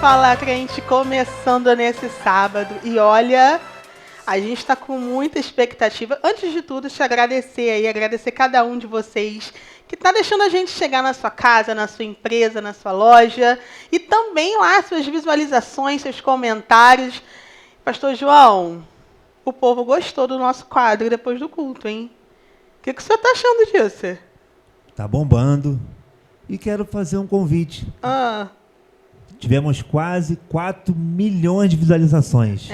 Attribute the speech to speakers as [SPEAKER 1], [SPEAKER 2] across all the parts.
[SPEAKER 1] Fala Crente começando nesse sábado e olha, a gente está com muita expectativa. Antes de tudo, te agradecer cada um de vocês que está deixando a gente chegar na sua casa, na sua empresa, na sua loja e também lá suas visualizações, seus comentários. Pastor João, o povo gostou do nosso quadro depois do culto, hein? O que o senhor está achando disso?
[SPEAKER 2] Tá bombando. E quero fazer um convite. Tivemos quase 4 milhões de visualizações.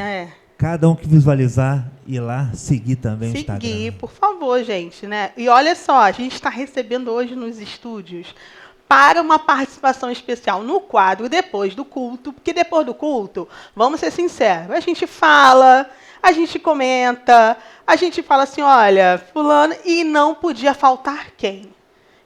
[SPEAKER 2] Cada um que visualizar, ir lá, seguir também o Instagram.
[SPEAKER 1] Seguir, por favor, gente, né? E olha só, a gente está recebendo hoje nos estúdios para uma participação especial no quadro depois do culto, porque depois do culto, vamos ser sinceros, a gente fala, a gente comenta, a gente fala assim, olha, fulano, e não podia faltar quem?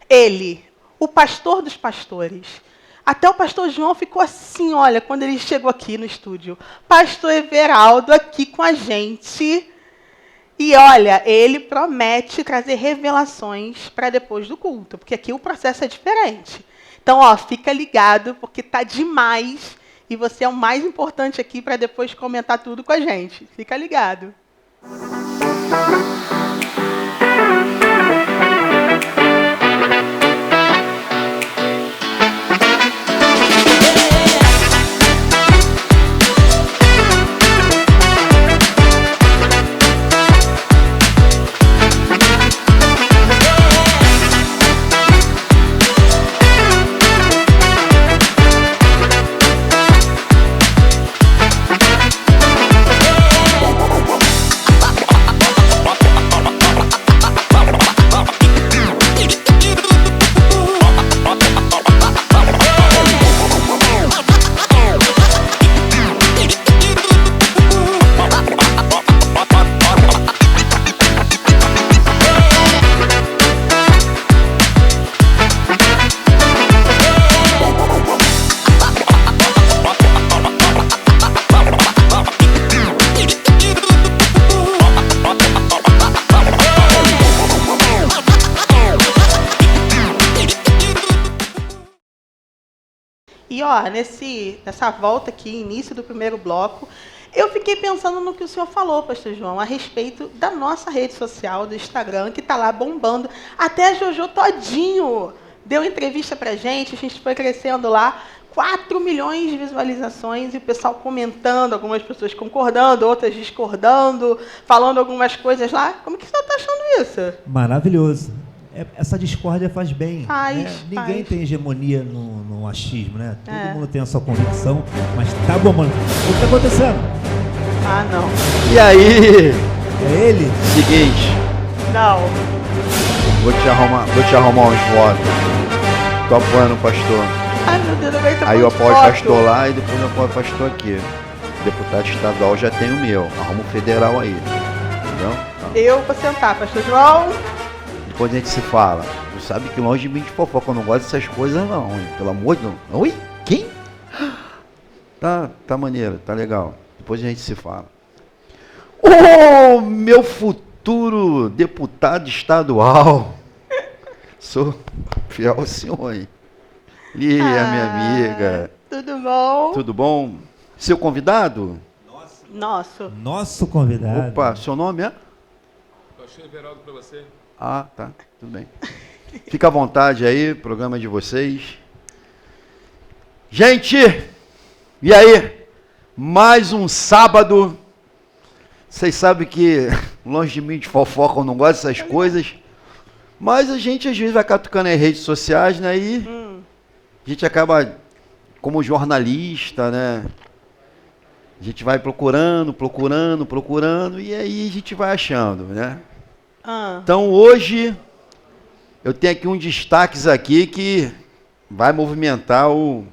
[SPEAKER 1] Ele, o pastor dos pastores. Até o pastor João ficou assim, olha, quando ele chegou aqui no estúdio. Pastor Everaldo aqui com a gente. E olha, ele promete trazer revelações para depois do culto, porque aqui o processo é diferente. Então, ó, fica ligado, porque tá demais. E você é o mais importante aqui para depois comentar tudo com a gente. Fica ligado. E, ó, nessa volta aqui, início do primeiro bloco, eu fiquei pensando no que o senhor falou, pastor João, a respeito da nossa rede social, do Instagram, que está lá bombando. Até a Jojo Todinho deu entrevista pra gente, a gente foi crescendo lá, 4 milhões de visualizações, e o pessoal comentando, algumas pessoas concordando, outras discordando, falando algumas coisas lá. Como que o senhor está achando isso?
[SPEAKER 2] Maravilhoso. Essa discórdia faz bem.
[SPEAKER 1] Faz.
[SPEAKER 2] Ninguém tem hegemonia no achismo, né? Todo mundo tem a sua convicção, mas tá bombando. O que tá acontecendo?
[SPEAKER 1] Ah, não.
[SPEAKER 3] E aí?
[SPEAKER 2] É ele?
[SPEAKER 3] Seguinte.
[SPEAKER 1] Não.
[SPEAKER 3] Vou te arrumar uns votos. Tô apoiando o pastor.
[SPEAKER 1] Ai, meu Deus, eu aguento
[SPEAKER 3] Aí eu
[SPEAKER 1] muito
[SPEAKER 3] apoio o
[SPEAKER 1] voto.
[SPEAKER 3] pastor lá e depois eu apoio o pastor aqui. Deputado estadual já tem o meu. Arruma o federal aí. Entendeu? Então,
[SPEAKER 1] Eu vou sentar, pastor João.
[SPEAKER 3] depois a gente se fala. Tu sabe que longe de mim de fofoca, eu não gosto dessas coisas não, hein? Pelo amor de Deus. Oi? Quem? Tá maneiro, tá legal. Depois a gente se fala. Ô, meu futuro deputado estadual. Sou fiel ao senhor, hein? Minha amiga.
[SPEAKER 1] Tudo bom?
[SPEAKER 3] Tudo bom? Seu convidado?
[SPEAKER 2] Nosso convidado.
[SPEAKER 3] Opa, seu nome é?
[SPEAKER 4] Pastor Everaldo para você.
[SPEAKER 3] Ah, tá, tudo bem. Fica à vontade aí, programa de vocês. Gente, e aí? Mais um sábado. Vocês sabem que, longe de mim de fofoca, eu não gosto dessas coisas. Mas a gente às vezes vai catucando as redes sociais, né? E a gente acaba, como jornalista, né? A gente vai procurando, e aí a gente vai achando, né? Então hoje eu tenho aqui um destaques aqui que vai movimentar o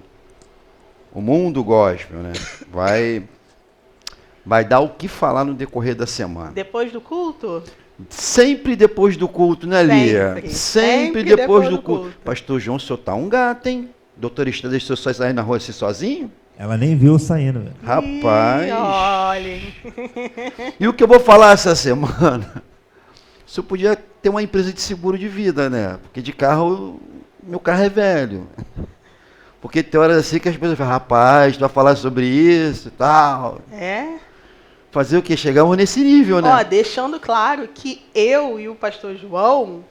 [SPEAKER 3] mundo gospel, né? Vai dar o que falar no decorrer da semana.
[SPEAKER 1] Depois do culto?
[SPEAKER 3] Sempre depois do culto, né, Lia? Sempre depois do culto. Pastor João, o senhor tá um gato, hein? Doutorista, deixa o senhor sair na rua assim sozinho?
[SPEAKER 2] Ela nem viu saindo, velho.
[SPEAKER 3] Rapaz.
[SPEAKER 1] Olhem.
[SPEAKER 3] E o que eu vou falar essa semana? O senhor podia ter uma empresa de seguro de vida, né? Porque de carro, meu carro é velho. Porque tem horas assim que as pessoas falam, rapaz, tu vai falar sobre isso e tal. Fazer o quê? Chegamos nesse nível, né?
[SPEAKER 1] Ó, deixando claro que eu e o pastor João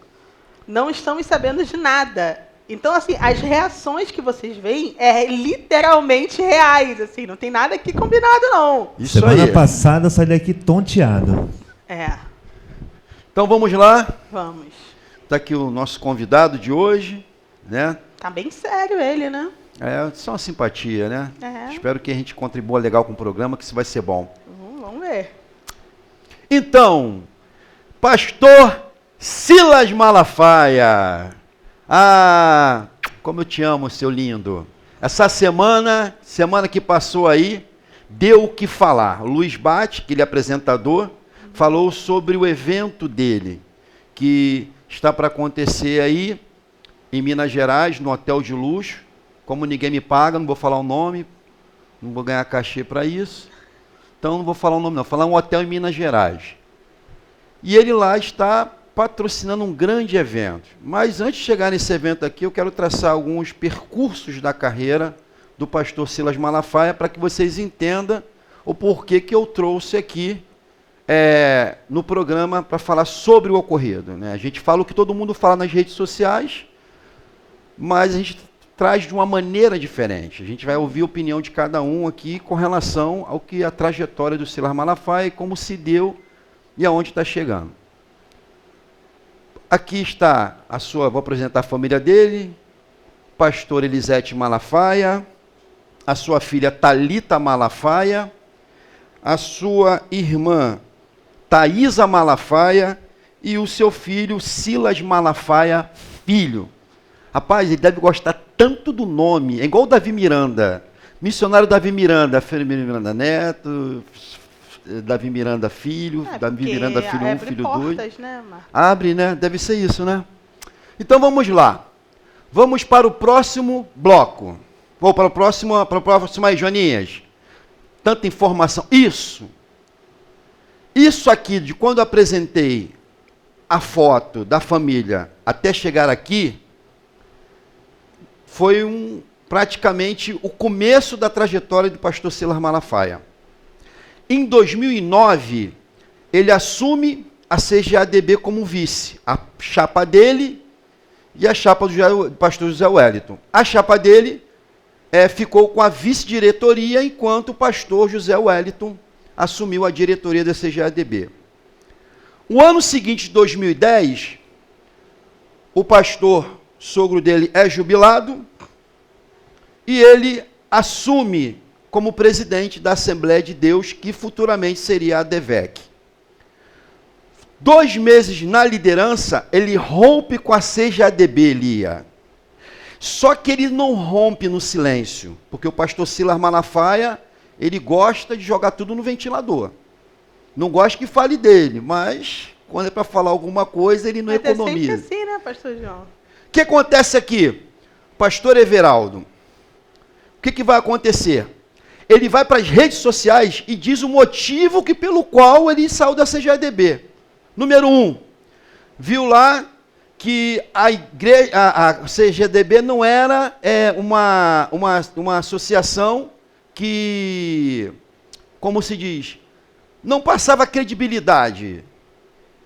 [SPEAKER 1] não estamos sabendo de nada. Então, assim, as reações que vocês veem literalmente reais, assim, não tem nada aqui combinado, não.
[SPEAKER 2] Isso Semana passada eu saí daqui tonteado.
[SPEAKER 3] Então vamos lá?
[SPEAKER 1] Vamos.
[SPEAKER 3] Está aqui o nosso convidado de hoje, né?
[SPEAKER 1] Tá bem sério ele, né?
[SPEAKER 3] Só uma simpatia, né? Espero que a gente contribua legal com o programa, que isso vai ser bom.
[SPEAKER 1] Vamos ver.
[SPEAKER 3] Então, pastor Silas Malafaia. Ah, como eu te amo, seu lindo. Essa semana que passou aí, deu o que falar. O Luiz Bate, que ele é apresentador, falou sobre o evento dele, que está para acontecer aí em Minas Gerais, no hotel de luxo. Como ninguém me paga, não vou falar o nome, não vou ganhar cachê para isso. Então não vou falar o nome não, vou falar um hotel em Minas Gerais. E ele lá está patrocinando um grande evento. Mas antes de chegar nesse evento aqui, eu quero traçar alguns percursos da carreira do pastor Silas Malafaia para que vocês entendam o porquê que eu trouxe aqui no programa para falar sobre o ocorrido, né? A gente fala o que todo mundo fala nas redes sociais, mas a gente traz de uma maneira diferente. A gente vai ouvir a opinião de cada um aqui com relação ao que a trajetória do Silas Malafaia e como se deu e aonde está chegando. Aqui está vou apresentar a família dele, pastor Elisete Malafaia, a sua filha Thalita Malafaia, a sua irmã Thaisa Malafaia e o seu filho Silas Malafaia, filho. Rapaz, ele deve gostar tanto do nome, é igual o Davi Miranda, missionário Davi Miranda, filho Miranda Neto, Davi Miranda filho, Davi Miranda filho 1, filho 2.
[SPEAKER 1] Né,
[SPEAKER 3] abre, né? Deve ser isso, né? Então vamos lá. Vamos para o próximo bloco. Vou para a próxima aí, Joaninhas. Tanta informação. Isso aqui, de quando eu apresentei a foto da família até chegar aqui, foi praticamente o começo da trajetória do pastor Silas Malafaia. Em 2009, ele assume a CGADB como vice, a chapa dele e a chapa do pastor José Wellington. A chapa dele ficou com a vice-diretoria, enquanto o pastor José Wellington assumiu a diretoria da CGADB. O ano seguinte, 2010, o pastor sogro dele é jubilado e ele assume como presidente da Assembleia de Deus, que futuramente seria a ADVEC. 2 meses na liderança, ele rompe com a CGADB, Lia. Só que ele não rompe no silêncio, porque o pastor Silas Malafaia, ele gosta de jogar tudo no ventilador. Não gosta que fale dele, mas quando é para falar alguma coisa, ele não economiza.
[SPEAKER 1] É sempre assim, né, pastor João?
[SPEAKER 3] O que acontece aqui? Pastor Everaldo, o que vai acontecer? Ele vai para as redes sociais e diz o motivo pelo qual ele saiu da CGADB. Número 1, viu lá que a CGADB não era uma associação que, como se diz, não passava credibilidade.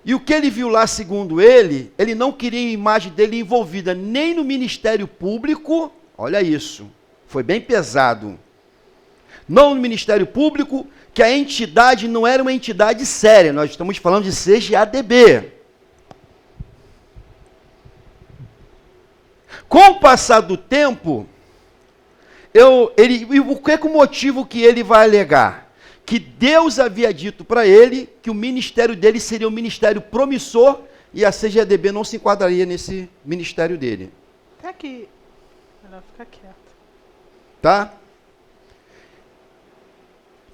[SPEAKER 3] E o que ele viu lá, segundo ele não queria a imagem dele envolvida nem no Ministério Público, olha isso, foi bem pesado, não no Ministério Público, que a entidade não era uma entidade séria, nós estamos falando de CGADB. Com o passar do tempo, o que é o motivo que ele vai alegar? Que Deus havia dito para ele que o ministério dele seria um ministério promissor e a CGADB não se enquadraria nesse ministério dele.
[SPEAKER 1] Até aqui, melhor ficar quieto.
[SPEAKER 3] Tá?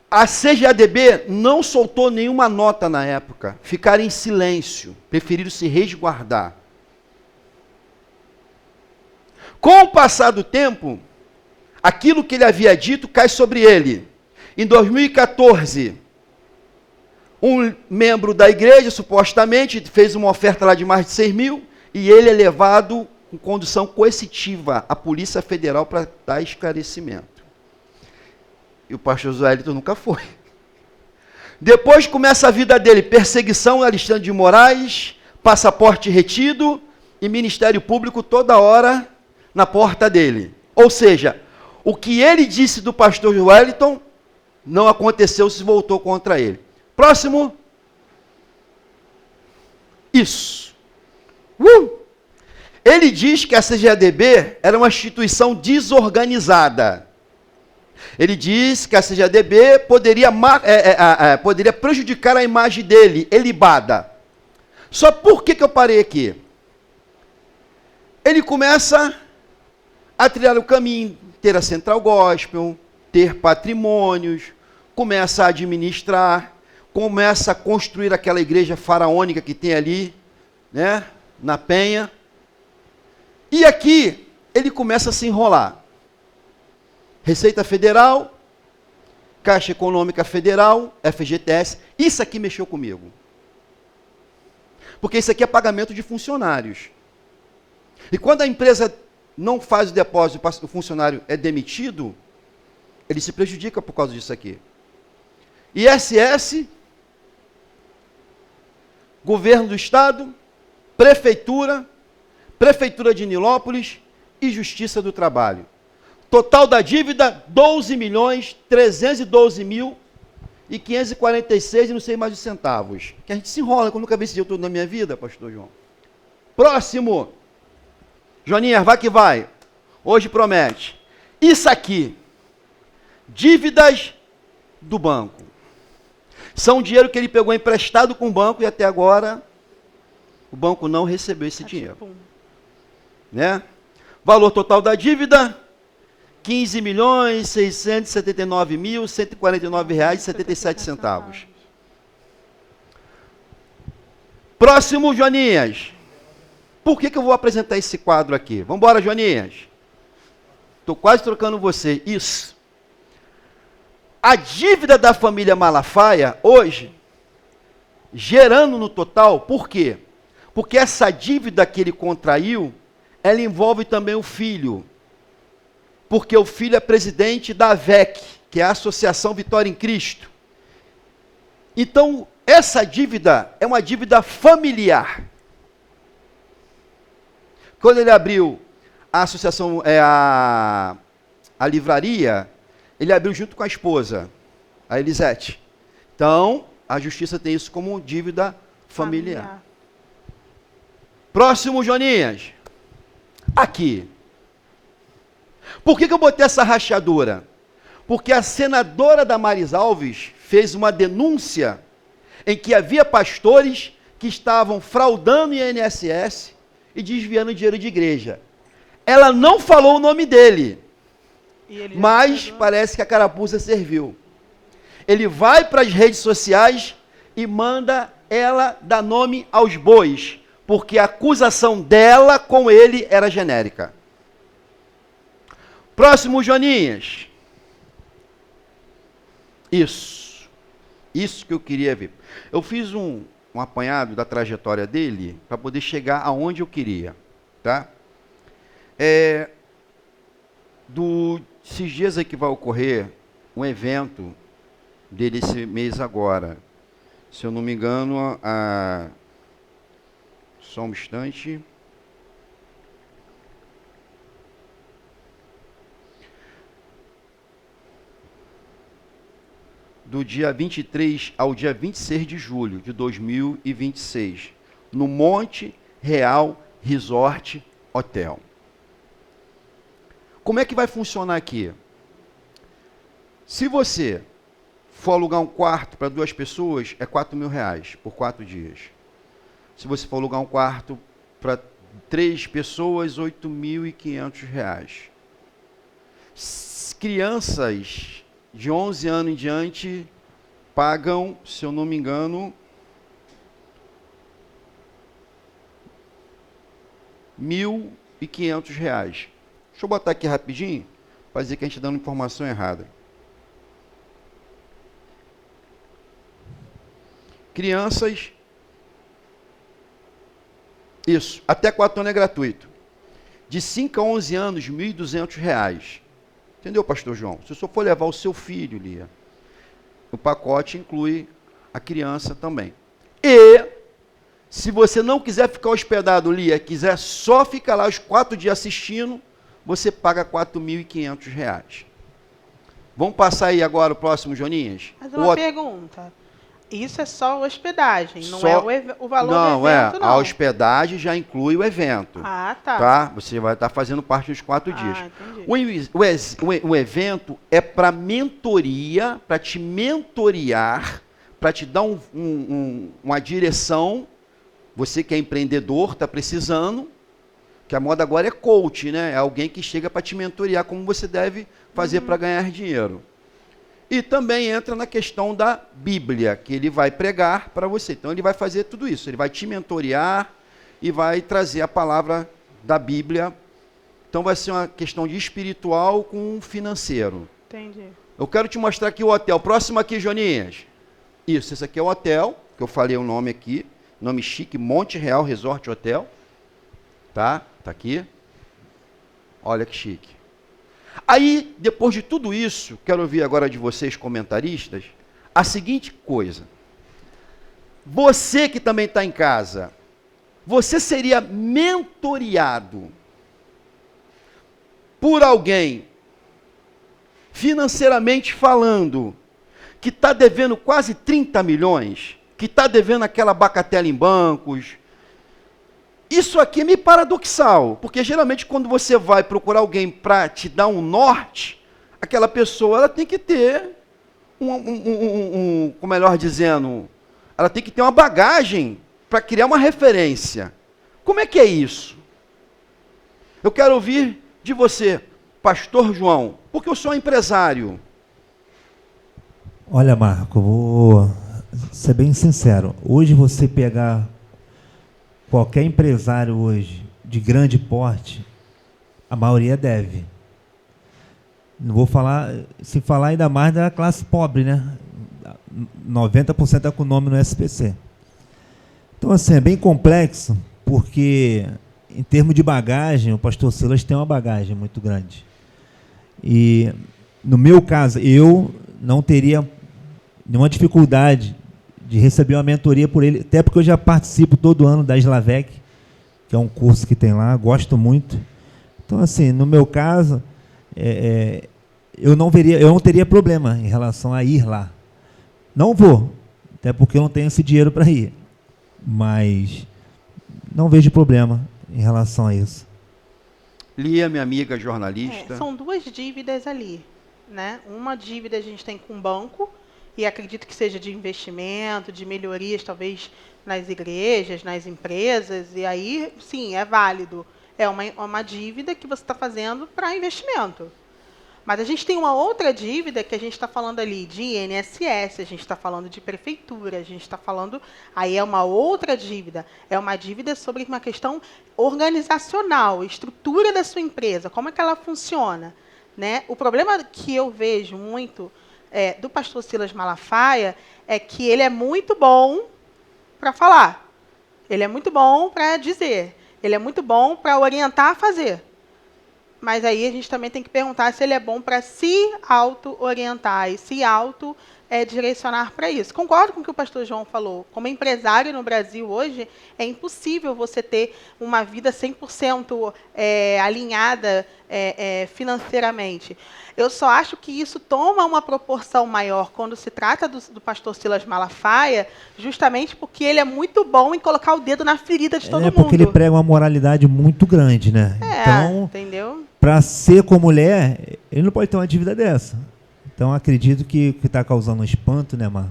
[SPEAKER 3] A CGADB não soltou nenhuma nota na época, ficaram em silêncio, preferiram se resguardar. Com o passar do tempo, aquilo que ele havia dito cai sobre ele. Em 2014, um membro da igreja, supostamente, fez uma oferta lá de mais de 6 mil, e ele é levado com condução coercitiva à Polícia Federal para dar esclarecimento. E o pastor Wellington nunca foi. Depois começa a vida dele, perseguição a Alexandre de Moraes, passaporte retido e Ministério Público toda hora na porta dele. Ou seja, o que ele disse do pastor Wellington não aconteceu, se voltou contra ele. Próximo. Isso. Ele diz que a CGADB era uma instituição desorganizada. Ele diz que a CGADB poderia prejudicar a imagem dele, elibada. Só por que eu parei aqui? Ele começa a trilhar o caminho, ter a Central Gospel, ter patrimônios, começa a administrar, começa a construir aquela igreja faraônica que tem ali, né, na Penha. E aqui ele começa a se enrolar. Receita Federal, Caixa Econômica Federal, FGTS, isso aqui mexeu comigo. Porque isso aqui é pagamento de funcionários. E quando a empresa não faz o depósito, o funcionário é demitido, ele se prejudica por causa disso aqui. ISS, Governo do Estado, Prefeitura de Nilópolis e Justiça do Trabalho. Total da dívida, 12.312.546 e não sei mais de centavos. Que a gente se enrola, que eu nunca vi esse dinheiro todo na minha vida, pastor João. Próximo. Joninha, vai que vai. Hoje promete. Isso aqui, dívidas do banco. São dinheiro que ele pegou emprestado com o banco e até agora o banco não recebeu esse dinheiro. Né? Valor total da dívida, R$ 15.679.149,77. Próximo, Joninhas. Por que eu vou apresentar esse quadro aqui? Vamos embora, Joninhas. Estou quase trocando você. Isso. A dívida da família Malafaia, hoje, gerando no total, por quê? Porque essa dívida que ele contraiu, ela envolve também o filho. Porque o filho é presidente da AVEC, que é a Associação Vitória em Cristo. Então, essa dívida é uma dívida familiar. Quando ele abriu a associação, a livraria, ele abriu junto com a esposa, a Elisete. Então, a justiça tem isso como dívida familiar. Próximo, Joninhas. Aqui. Por que eu botei essa rachadura? Porque a senadora Damares Alves fez uma denúncia em que havia pastores que estavam fraudando o INSS e desviando dinheiro de igreja. Ela não falou o nome dele, mas parece que a carapuça serviu. Ele vai para as redes sociais e manda ela dar nome aos bois, porque a acusação dela com ele era genérica. Próximo, Joninhas. Isso que eu queria ver. Eu fiz um apanhado da trajetória dele para poder chegar aonde eu queria, tá? Esses dias aí que vai ocorrer um evento dele esse mês agora. Se eu não me engano, só um instante. Do dia 23 ao dia 26 de julho de 2026, no Monte Real Resort Hotel. Como é que vai funcionar aqui? Se você for alugar um quarto para 2 pessoas, é R$4.000 por 4 dias. Se você for alugar um quarto para 3 pessoas, R$8.500. Crianças de 11 anos em diante pagam, se eu não me engano, R$1.500. Deixa eu botar aqui rapidinho, para dizer que a gente está dando informação errada. Crianças, isso, até 4 anos é gratuito. De 5 a 11 anos, R$ 1.200. Entendeu, pastor João? Se o senhor for levar o seu filho, Lia, o pacote inclui a criança também. E, se você não quiser ficar hospedado, Lia, quiser só ficar lá os 4 dias assistindo, você paga R$ 4.500. Vamos passar aí agora o próximo, Joninhas?
[SPEAKER 1] Mas uma pergunta. Isso é só hospedagem, não é o valor
[SPEAKER 3] não,
[SPEAKER 1] do evento, não?
[SPEAKER 3] A hospedagem já inclui o evento.
[SPEAKER 1] Ah, tá.
[SPEAKER 3] Tá? Você vai estar fazendo parte dos 4 dias.
[SPEAKER 1] Entendi.
[SPEAKER 3] O evento é para mentoria, para te mentorear, para te dar uma direção. Você que é empreendedor, está precisando, que a moda agora é coach, né? É alguém que chega para te mentorear como você deve fazer para ganhar dinheiro. E também entra na questão da Bíblia, que ele vai pregar para você. Então, ele vai fazer tudo isso. Ele vai te mentorear e vai trazer a palavra da Bíblia. Então, vai ser uma questão de espiritual com financeiro.
[SPEAKER 1] Entendi.
[SPEAKER 3] Eu quero te mostrar aqui o hotel. Próximo aqui, Joninhas. Isso, esse aqui é o hotel, que eu falei o nome aqui. Nome chique, Monte Real Resort Hotel. Tá? Tá aqui. Olha que chique. Aí, depois de tudo isso, quero ouvir agora de vocês, comentaristas, a seguinte coisa. Você que também está em casa, você seria mentoreado por alguém, financeiramente falando, que está devendo quase 30 milhões, que está devendo aquela bacatela em bancos. Isso aqui é meio paradoxal, porque geralmente quando você vai procurar alguém para te dar um norte, aquela pessoa ela tem que ter como melhor dizendo, ela tem que ter uma bagagem para criar uma referência. Como é que é isso? Eu quero ouvir de você, pastor João, porque eu sou empresário.
[SPEAKER 2] Olha, Marco, vou ser bem sincero. Hoje você pegar qualquer empresário hoje de grande porte, a maioria deve. Não vou falar, se falar ainda mais da classe pobre, né? 90% está com o nome no SPC. Então, assim, é bem complexo, porque em termos de bagagem, o pastor Silas tem uma bagagem muito grande. E, no meu caso, eu não teria nenhuma dificuldade de receber uma mentoria por ele, até porque eu já participo todo ano da Slavec, que é um curso que tem lá, gosto muito. Então, assim, no meu caso, eu não teria problema em relação a ir lá. Não vou, até porque eu não tenho esse dinheiro para ir, mas não vejo problema em relação a isso.
[SPEAKER 3] Lia, minha amiga jornalista.
[SPEAKER 1] São 2 dívidas ali, né? Uma dívida a gente tem com o banco, e acredito que seja de investimento, de melhorias, talvez, nas igrejas, nas empresas, e aí, sim, é válido. É uma dívida que você está fazendo para investimento. Mas a gente tem uma outra dívida que a gente está falando ali de INSS, a gente está falando de prefeitura, a gente está falando... Aí é uma outra dívida. É uma dívida sobre uma questão organizacional, estrutura da sua empresa, como é que ela funciona, né? O problema que eu vejo muito do pastor Silas Malafaia é que ele é muito bom para falar, ele é muito bom para dizer, ele é muito bom para orientar a fazer. Mas aí a gente também tem que perguntar se ele é bom para se auto-orientar e se auto-direcionar para isso. Concordo com o que o pastor João falou. Como empresário no Brasil hoje, é impossível você ter uma vida 100% alinhada financeiramente. Eu só acho que isso toma uma proporção maior quando se trata do pastor Silas Malafaia, justamente porque ele é muito bom em colocar o dedo na ferida de todo mundo.
[SPEAKER 2] Porque ele prega uma moralidade muito grande, né? Então,
[SPEAKER 1] entendeu?
[SPEAKER 2] Para ser como mulher, ele não pode ter uma dívida dessa. Então, acredito que o que está causando um espanto, né, Mar?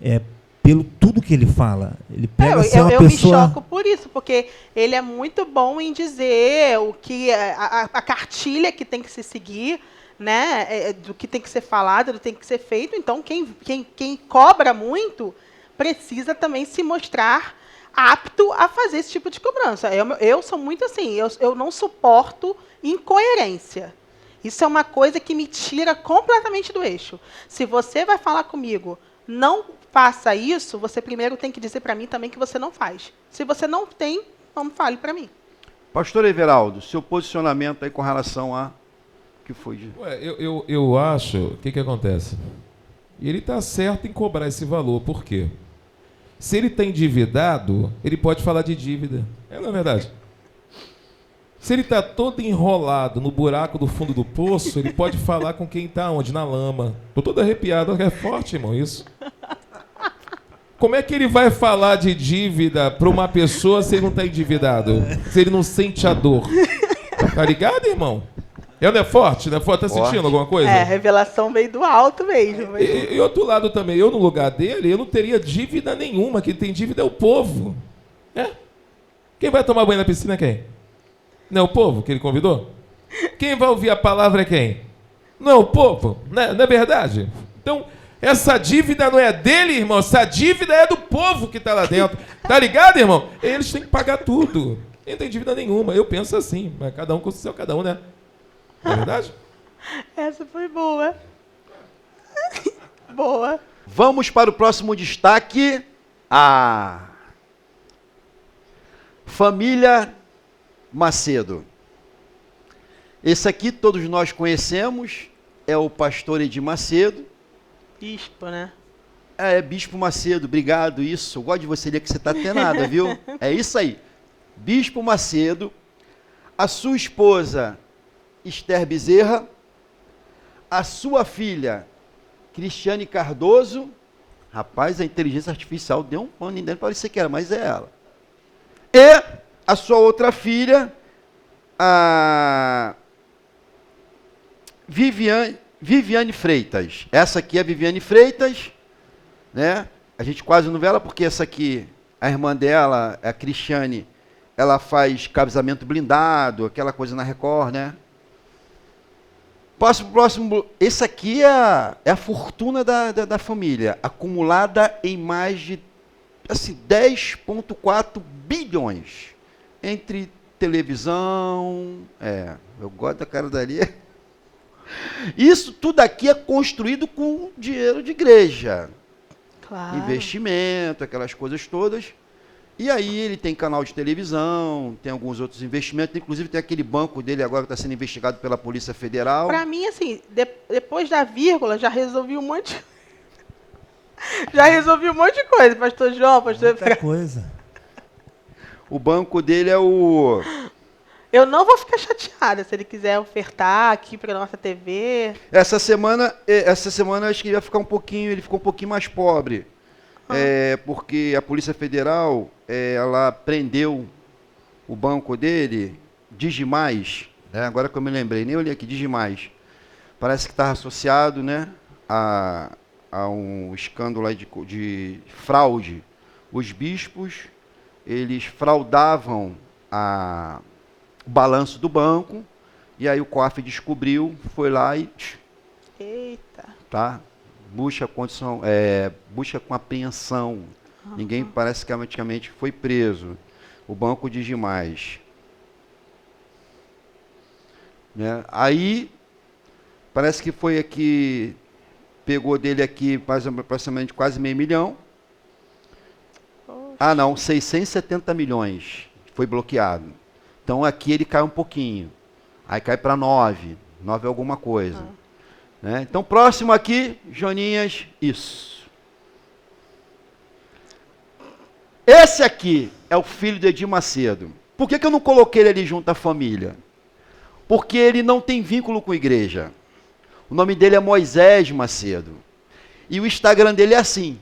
[SPEAKER 2] É pelo tudo que ele fala. Ele pega ser uma pessoa... Eu me
[SPEAKER 1] choco por isso, porque ele é muito bom em dizer o que a cartilha que tem que se seguir, né, do que tem que ser falado, do que tem que ser feito. Então, quem cobra muito precisa também se mostrar apto a fazer esse tipo de cobrança. Eu sou muito assim, eu não suporto incoerência. Isso é uma coisa que me tira completamente do eixo. Se você vai falar comigo, não faça isso, você primeiro tem que dizer para mim também que você não faz. Se você não tem, não fale para mim.
[SPEAKER 3] Pastor Everaldo, seu posicionamento aí com relação a... O que foi?
[SPEAKER 4] Eu acho... O que acontece? Ele está certo em cobrar esse valor. Por quê? Se ele está endividado, ele pode falar de dívida. Não é verdade? Se ele está todo enrolado no buraco do fundo do poço, ele pode falar com quem está onde? Na lama. Estou todo arrepiado. É forte, irmão, isso. Como é que ele vai falar de dívida para uma pessoa se ele não está endividado? Se ele não sente a dor? Tá ligado, irmão? Não é forte? Não é forte? Tá sentindo alguma coisa?
[SPEAKER 1] Revelação veio do alto mesmo.
[SPEAKER 4] E outro lado também, eu no lugar dele, eu não teria dívida nenhuma. Quem tem dívida é o povo. Quem vai tomar banho na piscina é quem? Não é o povo que ele convidou? Quem vai ouvir a palavra é quem? Não é o povo? Não é verdade? Então, essa dívida não é dele, irmão. Essa dívida é do povo que está lá dentro. Tá ligado, irmão? Eles têm que pagar tudo. Ele não tem dívida nenhuma. Eu penso assim. Mas cada um com o seu cada um, né? Não é verdade?
[SPEAKER 1] Essa foi boa. Boa.
[SPEAKER 3] Vamos para o próximo destaque. A família Macedo. Esse aqui todos nós conhecemos. É o pastor Edir Macedo.
[SPEAKER 1] Bispo, né?
[SPEAKER 3] Bispo Macedo, obrigado, isso. Eu gosto de você ler que você está atenada, viu? É isso aí. Bispo Macedo, a sua esposa, Esther Bezerra, a sua filha, Cristiane Cardoso. Rapaz, a inteligência artificial deu um pano em dentro, parecia que era, mas é ela. E a sua outra filha, a Viviane Freitas. Essa aqui é a Viviane Freitas, né? A gente quase não vê ela porque essa aqui, a irmã dela, a Cristiane, ela faz casamento blindado, aquela coisa na Record, né? Próximo, esse aqui é a fortuna da família, acumulada em mais de assim, 10,4 bilhões. Entre televisão, eu gosto da cara dali. Isso tudo aqui é construído com dinheiro de igreja.
[SPEAKER 1] Claro.
[SPEAKER 3] Investimento, aquelas coisas todas. E aí ele tem canal de televisão, tem alguns outros investimentos, inclusive tem aquele banco dele agora que está sendo investigado pela Polícia Federal.
[SPEAKER 1] Para mim, assim, depois da vírgula, já resolvi um monte já resolvi um monte de coisa, pastor João, pastor
[SPEAKER 2] Muita coisa.
[SPEAKER 3] O banco dele é o...
[SPEAKER 1] Eu não vou ficar chateada se ele quiser ofertar aqui para nossa TV.
[SPEAKER 3] Essa semana acho que ele ficou um pouquinho mais pobre. Porque a Polícia Federal, ela prendeu o banco dele, Digimais, né? Agora que eu me lembrei, nem olhei aqui, Digimais. Parece que estava associado, né, a um escândalo aí de fraude. Os bispos, eles fraudavam o balanço do banco, e aí o COAF descobriu, foi lá e...
[SPEAKER 1] Eita!
[SPEAKER 3] Tá? Busca com apreensão. Ninguém parece que automaticamente foi preso. O banco Digimais. Né? Aí, parece que foi aqui, pegou dele aqui aproximadamente quase $500 milhões.
[SPEAKER 1] Poxa.
[SPEAKER 3] Não, 670 milhões foi bloqueado. Então aqui ele cai um pouquinho. Aí cai para 9 alguma coisa. Né? Então, próximo aqui, Joninhas, isso. Esse aqui é o filho de Edir Macedo. Por que eu não coloquei ele ali junto à família? Porque ele não tem vínculo com a igreja. O nome dele é Moisés Macedo. E o Instagram dele é assim,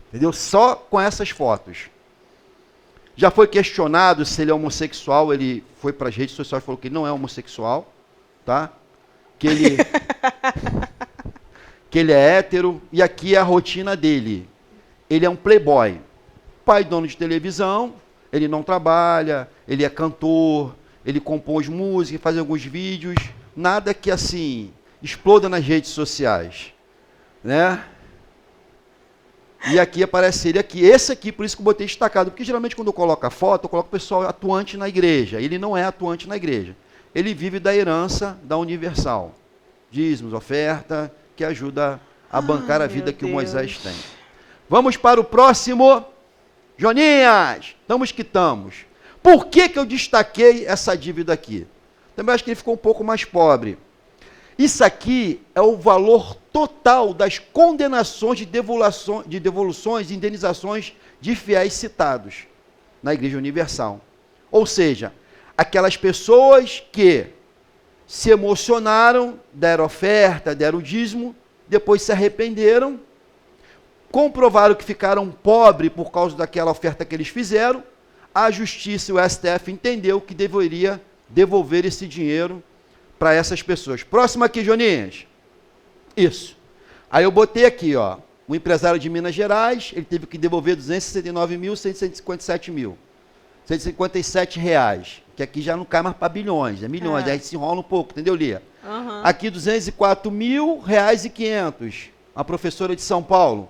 [SPEAKER 3] entendeu? Só com essas fotos. Já foi questionado se ele é homossexual, ele foi para as redes sociais e falou que ele não é homossexual, tá? Que ele é hétero, e aqui é a rotina dele. Ele é um playboy, pai dono de televisão, ele não trabalha, ele é cantor, ele compôs música, faz alguns vídeos, nada que assim exploda nas redes sociais, né? E aqui aparece ele aqui, esse aqui, por isso que eu botei destacado, porque geralmente quando eu coloco a foto, eu coloco o pessoal atuante na igreja. Ele não é atuante na igreja. Ele vive da herança da Universal. Dízimos, oferta, que ajuda a bancar a vida que o Moisés tem. Vamos para o próximo. Joninhas, estamos que estamos. Por que eu destaquei essa dívida aqui? Também acho que ele ficou um pouco mais pobre. Isso aqui é o valor total das condenações de devoluções e indenizações de fiéis citados na Igreja Universal. Ou seja, aquelas pessoas que se emocionaram, deram oferta, deram dízimo, depois se arrependeram, comprovaram que ficaram pobres por causa daquela oferta que eles fizeram, a Justiça e o STF entendeu que deveria devolver esse dinheiro para essas pessoas. Próximo aqui, Joninhas. Isso. Aí eu botei aqui, ó, um empresário de Minas Gerais, ele teve que devolver R$269.157, que aqui já não cai mais para bilhões, é milhões, aí se enrola um pouco, entendeu, Lia?
[SPEAKER 1] Uhum.
[SPEAKER 3] Aqui R$204.000,500, uma professora de São Paulo.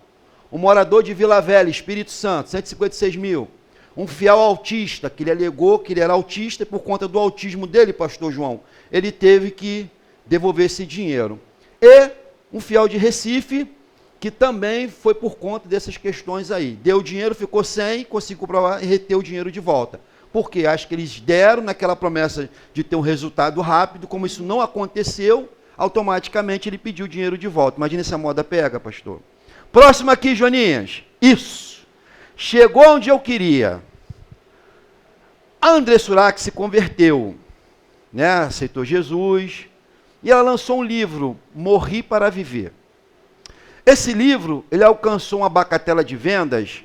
[SPEAKER 3] Um morador de Vila Velha, Espírito Santo, 156 mil. Um fiel autista, que ele alegou que ele era autista, e por conta do autismo dele, pastor João, ele teve que devolver esse dinheiro. E um fiel de Recife, que também foi por conta dessas questões aí. Deu o dinheiro, ficou sem, conseguiu comprovar e reter o dinheiro de volta. Porque acho que eles deram naquela promessa de ter um resultado rápido, como isso não aconteceu, automaticamente ele pediu o dinheiro de volta. Imagina se a moda pega, pastor. Próximo aqui, Joninhas. Isso. Chegou onde eu queria. A André Surak se converteu, né? Aceitou Jesus, e ela lançou um livro, Morri para Viver. Esse livro, ele alcançou uma bagatela de vendas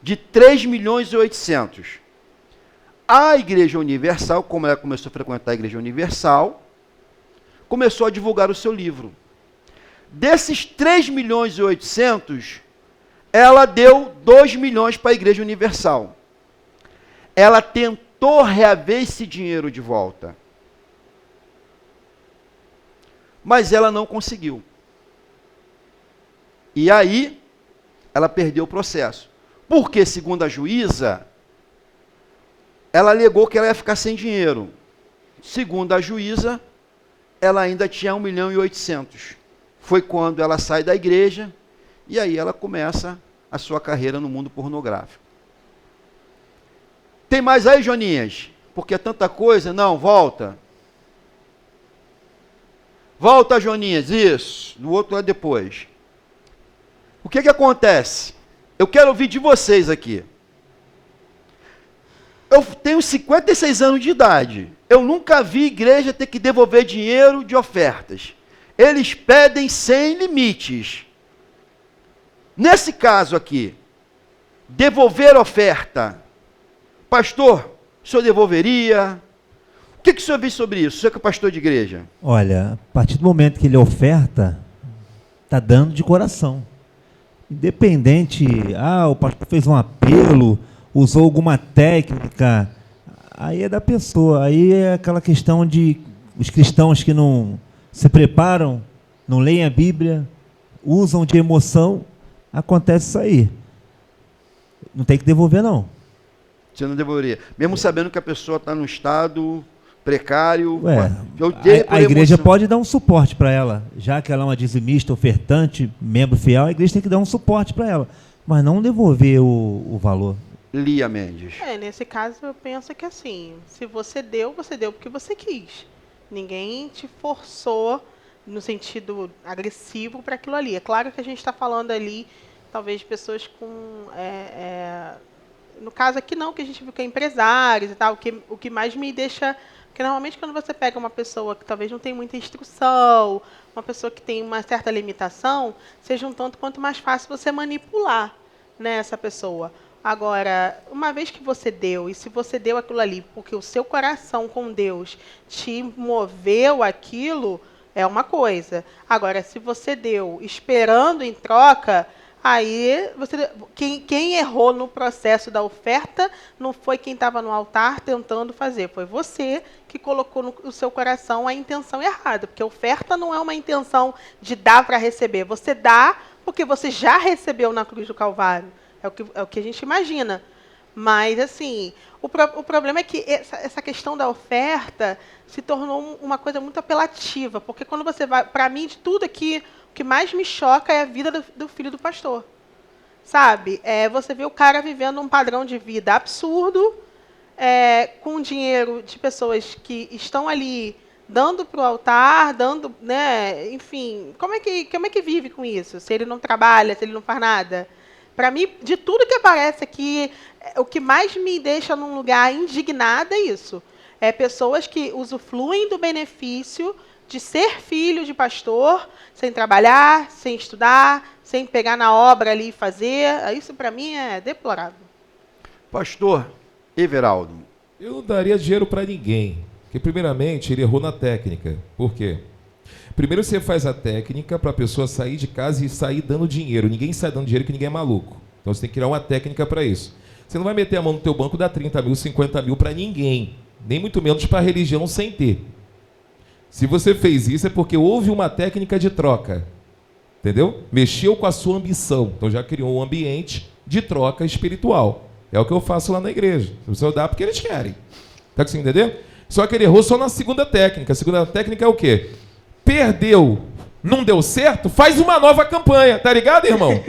[SPEAKER 3] de 3.800.000. A Igreja Universal, como ela começou a frequentar a Igreja Universal, começou a divulgar o seu livro. Desses 3.800.000, ela deu 2 milhões para a Igreja Universal. Ela tentou reaver esse dinheiro de volta, mas ela não conseguiu. E aí, ela perdeu o processo. Porque, segundo a juíza, ela alegou que ela ia ficar sem dinheiro. Segundo a juíza, ela ainda tinha 1.800.000. Foi quando ela sai da igreja, e aí ela começa a sua carreira no mundo pornográfico. Tem mais aí, Joninhas? Porque é tanta coisa. Não, volta. Volta, Joninhas. Isso. No outro lado depois. O que acontece? Eu quero ouvir de vocês aqui. Eu tenho 56 anos de idade. Eu nunca vi igreja ter que devolver dinheiro de ofertas. Eles pedem sem limites. Nesse caso aqui, devolver oferta. Pastor, o senhor devolveria? O que o senhor viu sobre isso? O senhor que é pastor de igreja.
[SPEAKER 2] Olha, a partir do momento que ele oferta, está dando de coração. Independente, o pastor fez um apelo, usou alguma técnica, aí é da pessoa. Aí é aquela questão de os cristãos que não se preparam, não leem a Bíblia, usam de emoção, acontece isso aí. Não tem que devolver, não.
[SPEAKER 3] Você não devolveria. Mesmo sabendo que a pessoa está num estado precário.
[SPEAKER 2] A igreja pode dar um suporte para ela. Já que ela é uma dizimista, ofertante, membro fiel, a igreja tem que dar um suporte para ela. Mas não devolver o valor.
[SPEAKER 3] Lia Mendes.
[SPEAKER 1] Nesse caso eu penso que assim, se você deu porque você quis. Ninguém te forçou no sentido agressivo para aquilo ali. É claro que a gente está falando ali, talvez, de pessoas com... no caso aqui não, que a gente viu que é empresários e tal, o que mais me deixa... Porque normalmente quando você pega uma pessoa que talvez não tem muita instrução, uma pessoa que tem uma certa limitação, seja um tanto quanto mais fácil você manipular, né, essa pessoa. Agora, uma vez que você deu, e se você deu aquilo ali porque o seu coração com Deus te moveu aquilo, é uma coisa. Agora, se você deu esperando em troca... Aí, quem errou no processo da oferta não foi quem estava no altar tentando fazer, foi você que colocou no seu coração a intenção errada, porque oferta não é uma intenção de dar para receber, você dá porque você já recebeu na cruz do Calvário, é o que a gente imagina. Mas, assim, o problema é que essa questão da oferta se tornou uma coisa muito apelativa, porque quando você vai, para mim, de tudo aqui, o que mais me choca é a vida do filho do pastor. Sabe? Você vê o cara vivendo um padrão de vida absurdo, com dinheiro de pessoas que estão ali dando para o altar, dando, né? Enfim, como é que vive com isso? Se ele não trabalha, se ele não faz nada? Para mim, de tudo que aparece aqui, o que mais me deixa num lugar indignada é isso. É pessoas que usufruem do benefício de ser filho de pastor, sem trabalhar, sem estudar, sem pegar na obra ali e fazer. Isso, para mim, é deplorável.
[SPEAKER 3] Pastor Everaldo.
[SPEAKER 4] Eu não daria dinheiro para ninguém. Porque, primeiramente, ele errou na técnica. Por quê? Primeiro você faz a técnica para a pessoa sair de casa e sair dando dinheiro. Ninguém sai dando dinheiro que ninguém é maluco. Então você tem que criar uma técnica para isso. Você não vai meter a mão no teu banco e dar 30 mil, 50 mil para ninguém. Nem muito menos para a religião sem ter. Se você fez isso é porque houve uma técnica de troca. Entendeu? Mexeu com a sua ambição. Então já criou um ambiente de troca espiritual. É o que eu faço lá na igreja. A pessoa dá porque eles querem. Tá conseguindo entender? Só que ele errou só na segunda técnica. A segunda técnica é o quê? Perdeu, não deu certo, faz uma nova campanha, tá ligado, irmão?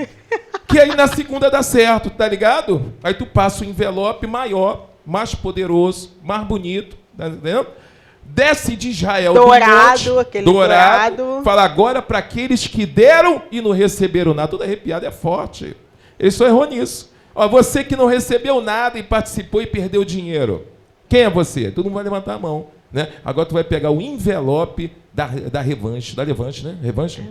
[SPEAKER 4] Que aí na segunda dá certo, tá ligado? Aí tu passa o envelope maior, mais poderoso, mais bonito, tá entendendo? Desce de Israel
[SPEAKER 1] dourado, aquele
[SPEAKER 4] dourado. Fala agora para aqueles que deram e não receberam nada. Tudo arrepiado é forte. Ele só errou nisso. Ó, você que não recebeu nada e participou e perdeu dinheiro. Quem é você? Todo mundo vai levantar a mão. Né? Agora tu vai pegar o envelope da revanche. Da revanche, né? Revanche?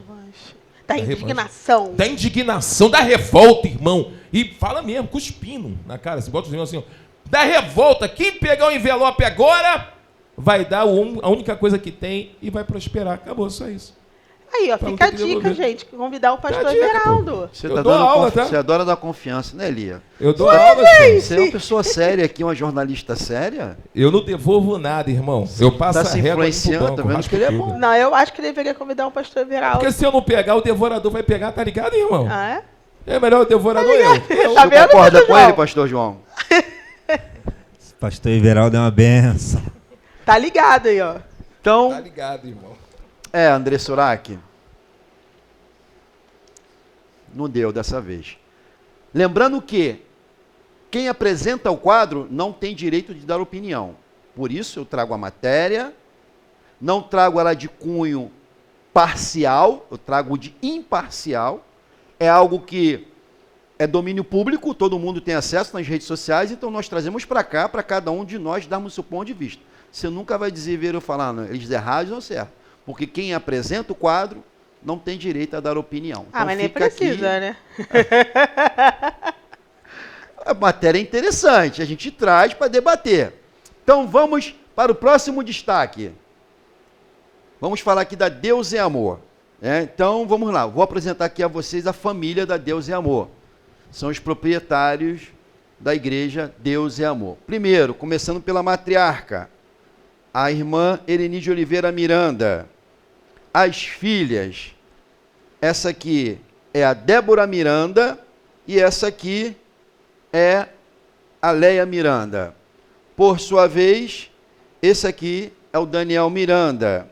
[SPEAKER 1] Da indignação.
[SPEAKER 4] Revanche. Da indignação, da revolta, irmão. E fala mesmo, cuspindo na cara. Você bota os irmãos assim, ó. Da revolta. Quem pegar o envelope agora vai dar a única coisa que tem e vai prosperar. Acabou, só isso.
[SPEAKER 1] Aí, ó, fica a dica, gente. Convidar o pastor Everaldo.
[SPEAKER 3] Você tá dando aula, tá? Você adora dar confiança, né, Lia?
[SPEAKER 4] Eu dou aula,
[SPEAKER 3] você é uma pessoa séria aqui, uma jornalista séria?
[SPEAKER 4] Eu não devolvo nada, irmão. Eu passo
[SPEAKER 3] tá se influenciando, tá vendo que ele é bom.
[SPEAKER 1] Não, eu acho que deveria convidar o pastor Everaldo.
[SPEAKER 4] Porque se eu não pegar, o devorador vai pegar, tá ligado, irmão?
[SPEAKER 1] Ah, é?
[SPEAKER 4] É melhor o devorador eu.
[SPEAKER 1] Tá vendo,
[SPEAKER 3] concorda com ele, pastor João?
[SPEAKER 2] Pastor Everaldo é uma benção.
[SPEAKER 1] Tá ligado aí, ó.
[SPEAKER 3] Então,
[SPEAKER 4] tá ligado, irmão.
[SPEAKER 3] André Surak. Não deu dessa vez. Lembrando que quem apresenta o quadro não tem direito de dar opinião. Por isso eu trago a matéria, não trago ela de cunho parcial, eu trago de imparcial. É algo que é domínio público, todo mundo tem acesso nas redes sociais, então nós trazemos para cá, para cada um de nós darmos o seu ponto de vista. Você nunca vai dizer, ver eu falar, não, eles errados ou certo. Porque quem apresenta o quadro não tem direito a dar opinião.
[SPEAKER 1] Então, mas nem precisa, aqui, né?
[SPEAKER 3] A matéria é interessante, a gente traz para debater. Então vamos para o próximo destaque. Vamos falar aqui da Deus é Amor. Então vamos lá, vou apresentar aqui a vocês a família da Deus é Amor. São os proprietários da igreja Deus é Amor. Primeiro, começando pela matriarca, a irmã Ereni de Oliveira Miranda. As filhas, essa aqui é a Débora Miranda e essa aqui é a Leia Miranda. Por sua vez, esse aqui é o Daniel Miranda.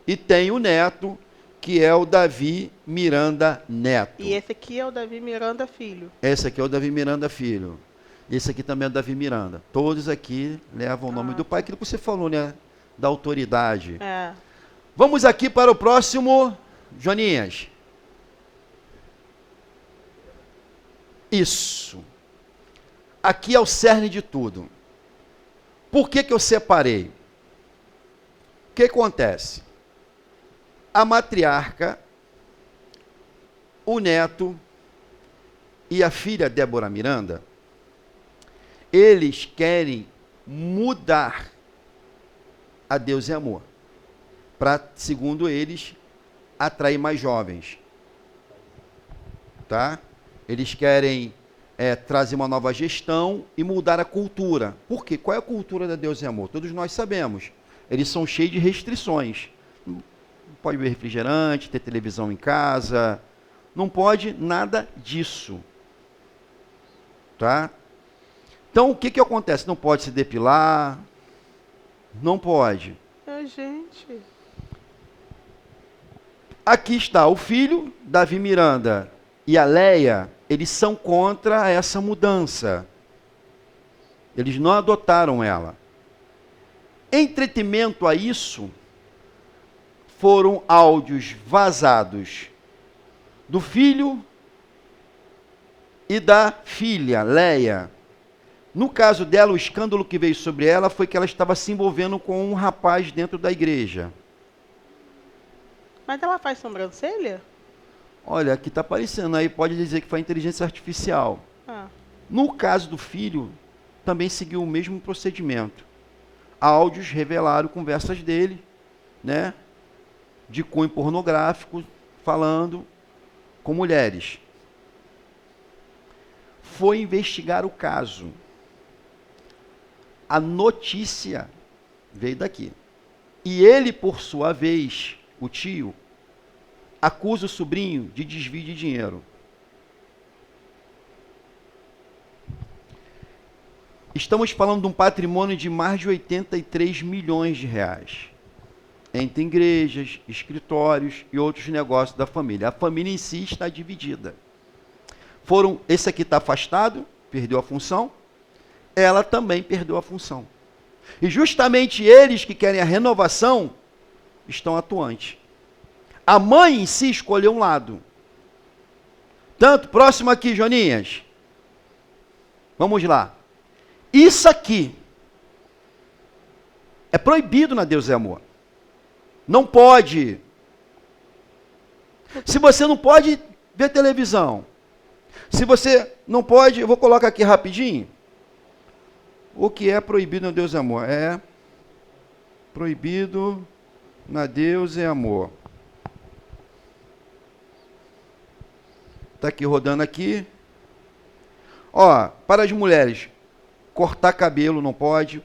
[SPEAKER 3] E tem o neto, que é o Davi Miranda Neto.
[SPEAKER 1] E esse aqui é o Davi Miranda Filho.
[SPEAKER 3] Esse aqui é o Davi Miranda Filho. Esse aqui também é o Davi Miranda. Todos aqui levam o nome do pai, aquilo que você falou, né? Da autoridade.
[SPEAKER 1] É.
[SPEAKER 3] Vamos aqui para o próximo, Joninhas. Isso. Aqui é o cerne de tudo. Por que eu separei? O que acontece? A matriarca, o neto e a filha Débora Miranda, eles querem mudar a Deus é Amor, para, segundo eles, atrair mais jovens. Tá? Eles querem trazer uma nova gestão e mudar a cultura. Por quê? Qual é a cultura da Deus é Amor? Todos nós sabemos. Eles são cheios de restrições. Não pode beber refrigerante, ter televisão em casa. Não pode nada disso. Tá? Então, o que acontece? Não pode se depilar. Não pode.
[SPEAKER 1] Gente.
[SPEAKER 3] Aqui está o filho, Davi Miranda, e a Leia, eles são contra essa mudança. Eles não adotaram ela. Entretenimento a isso, foram áudios vazados do filho e da filha, Leia. No caso dela, o escândalo que veio sobre ela foi que ela estava se envolvendo com um rapaz dentro da igreja.
[SPEAKER 1] Mas ela faz sobrancelha?
[SPEAKER 3] Olha, aqui está aparecendo, aí pode dizer que foi inteligência artificial. No caso do filho, também seguiu o mesmo procedimento. Áudios revelaram conversas dele, né, de cunho pornográfico, falando com mulheres. Foi investigar o caso. A notícia veio daqui. E ele, por sua vez, o tio, acusa o sobrinho de desvio de dinheiro. Estamos falando de um patrimônio de mais de 83 milhões de reais. Entre igrejas, escritórios e outros negócios da família. A família em si está dividida. Esse aqui está afastado, perdeu a função. Ela também perdeu a função. E justamente eles que querem a renovação estão atuantes. A mãe em si escolheu um lado. Tanto, próximo aqui, Joninhas. Vamos lá. Isso aqui é proibido na Deus é Amor. Não pode. Se você não pode ver televisão, se você não pode, eu vou colocar aqui rapidinho. O que é proibido na Deus é Amor? É proibido na Deus é Amor. Está aqui rodando aqui. Ó, para as mulheres, cortar cabelo não pode,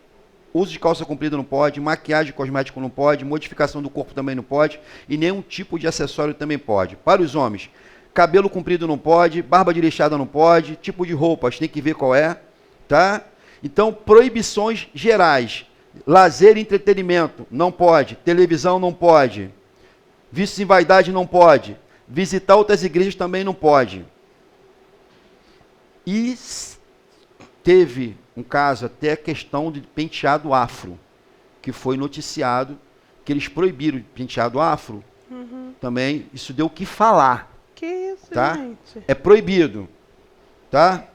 [SPEAKER 3] uso de calça comprida não pode, maquiagem cosmético não pode, modificação do corpo também não pode, e nenhum tipo de acessório também pode. Para os homens, cabelo comprido não pode, barba de lixada não pode, tipo de roupas, tem que ver qual é, tá? Então, proibições gerais. Lazer e entretenimento, não pode. Televisão, não pode. Vícios em vaidade, não pode. Visitar outras igrejas também não pode. E teve um caso, até a questão de penteado afro, que foi noticiado, que eles proibiram penteado afro. Também, isso deu o que falar.
[SPEAKER 1] Que isso,
[SPEAKER 3] tá?
[SPEAKER 1] gente?
[SPEAKER 3] É proibido. Tá?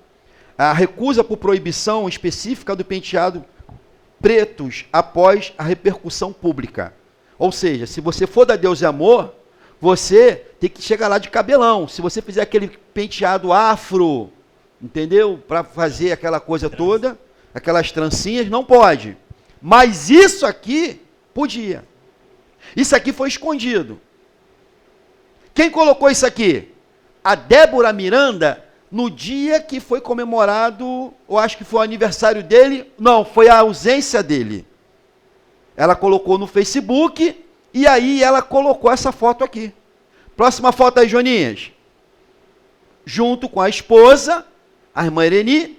[SPEAKER 3] A recusa por proibição específica do penteado pretos após a repercussão pública. Ou seja, se você for da Deus e Amor, você tem que chegar lá de cabelão. Se você fizer aquele penteado afro, entendeu? Para fazer aquela coisa toda, aquelas trancinhas, não pode. Mas isso aqui, podia. Isso aqui foi escondido. Quem colocou isso aqui? A Débora Miranda, no dia que foi comemorado, eu acho que foi o aniversário dele, não, foi a ausência dele. Ela colocou no Facebook, e aí ela colocou essa foto aqui. Próxima foto aí, Joninhas. Junto com a esposa, a irmã Ireni,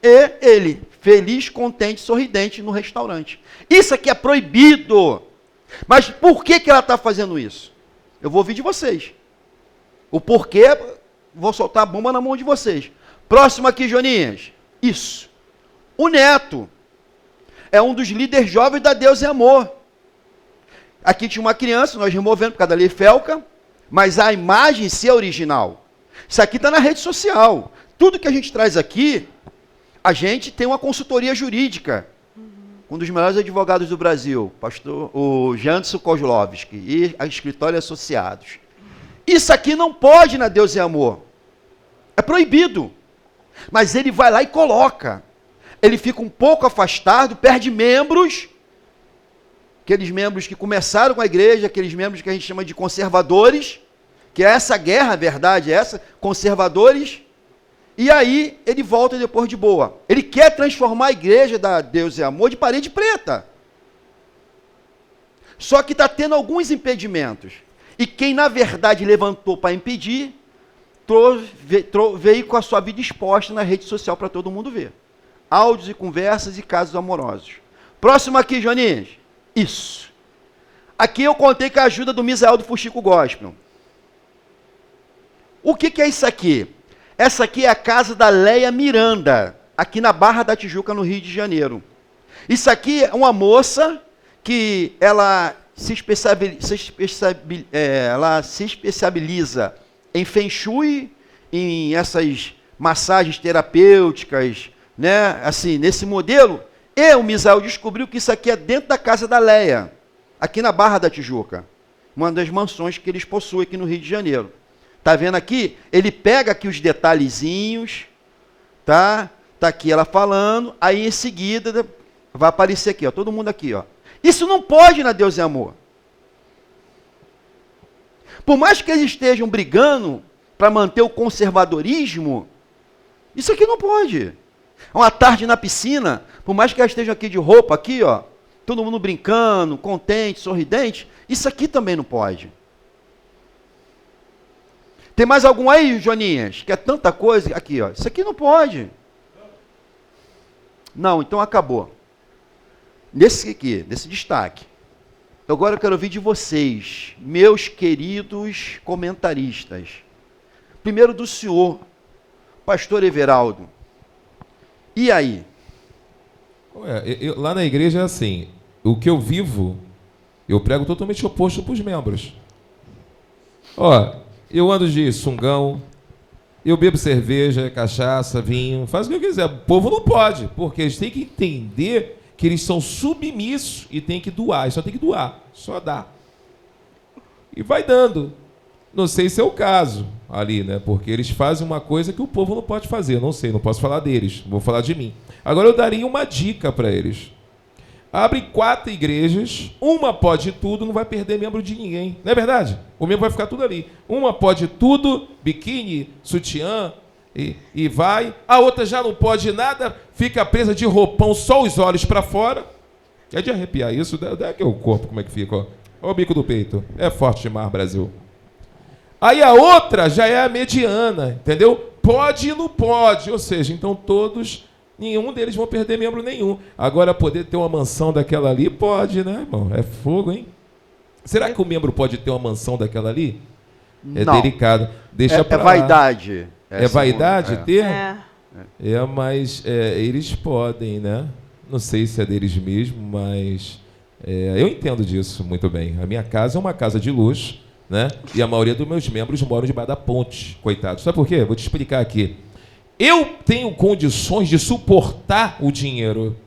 [SPEAKER 3] e ele, feliz, contente, sorridente no restaurante. Isso aqui é proibido. Mas por que ela está fazendo isso? Eu vou ouvir de vocês. O porquê, vou soltar a bomba na mão de vocês. Próximo aqui, Joninhas. Isso. O neto é um dos líderes jovens da Deus e Amor. Aqui tinha uma criança, nós removemos por causa da lei Felca, mas a imagem em si é original. Isso aqui está na rede social. Tudo que a gente traz aqui, a gente tem uma consultoria jurídica. Um dos melhores advogados do Brasil, o Janderson Kozlovski, e a Escritório Associados. Isso aqui não pode na Deus e Amor. É proibido. Mas ele vai lá e coloca. Ele fica um pouco afastado, perde membros, aqueles membros que começaram com a igreja, aqueles membros que a gente chama de conservadores, que é essa guerra, a verdade é essa, conservadores, e aí ele volta depois de boa. Ele quer transformar a igreja da Deus e Amor de parede preta. Só que está tendo alguns impedimentos. E quem, na verdade, levantou para impedir, veio com a sua vida exposta na rede social para todo mundo ver. Áudios e conversas e casos amorosos. Próximo aqui, Joninhas. Isso. Aqui eu contei com a ajuda do Misael do Fuxico Gospel. O que é isso aqui? Essa aqui é a casa da Leia Miranda. aqui na Barra da Tijuca, no Rio de Janeiro. Isso aqui é uma moça que ela se especializa em Feng Shui, em essas massagens terapêuticas, né? Assim, nesse modelo. E o Misael descobriu que isso aqui é dentro da casa da Leia, aqui na Barra da Tijuca. Uma das mansões que eles possuem aqui no Rio de Janeiro. Tá vendo aqui? Ele pega aqui os detalhezinhos, tá? Tá aqui ela falando, aí em seguida vai aparecer aqui, ó, todo mundo aqui, ó. Isso não pode na Deus e Amor. Por mais que eles estejam brigando para manter o conservadorismo, isso aqui não pode. Uma tarde na piscina, por mais que elas estejam aqui de roupa, aqui, ó, todo mundo brincando, contente, sorridente, isso aqui também não pode. Tem mais algum aí, Joninhas? Que é tanta coisa. Aqui, ó, isso aqui não pode. Não, então acabou. Nesse aqui, nesse destaque. Agora eu quero ouvir de vocês, meus queridos comentaristas. Primeiro do senhor, pastor Everaldo. E aí?
[SPEAKER 4] Lá na igreja é assim, o que eu vivo, eu prego totalmente oposto para os membros. Ó, eu ando de sungão, eu bebo cerveja, cachaça, vinho, faz o que eu quiser. O povo não pode, porque eles têm que entender que eles são submissos e tem que doar. Eles só tem que doar, só dar. E vai dando. Não sei se é o caso ali, né? Porque eles fazem uma coisa que o povo não pode fazer. Eu não sei, não posso falar deles, vou falar de mim. Agora eu daria uma dica para eles. Abre 4 igrejas, uma pode tudo, não vai perder membro de ninguém. Não é verdade? O membro vai ficar tudo ali. Uma pode tudo, biquíni, sutiã, e vai. A outra já não pode nada, fica presa de roupão, só os olhos para fora. É de arrepiar isso, dá aqui o corpo, como é que fica, ó. Olha o bico do peito. É forte demais, Brasil. Aí a outra já é a mediana, entendeu? Pode e não pode. Ou seja, então todos, nenhum deles vão perder membro nenhum. Agora, poder ter uma mansão daquela ali, pode, né, irmão? É fogo, hein? Será que o membro pode ter uma mansão daquela ali? É não. Delicado. Deixa pra
[SPEAKER 3] lá. Vaidade.
[SPEAKER 4] É vaidade ter? Mas eles podem, né? Não sei se é deles mesmo, mas eu entendo disso muito bem. A minha casa é uma casa de luxo, né? E a maioria dos meus membros moram debaixo da ponte, coitados. Sabe por quê? Vou te explicar aqui. Eu tenho condições de suportar o dinheiro,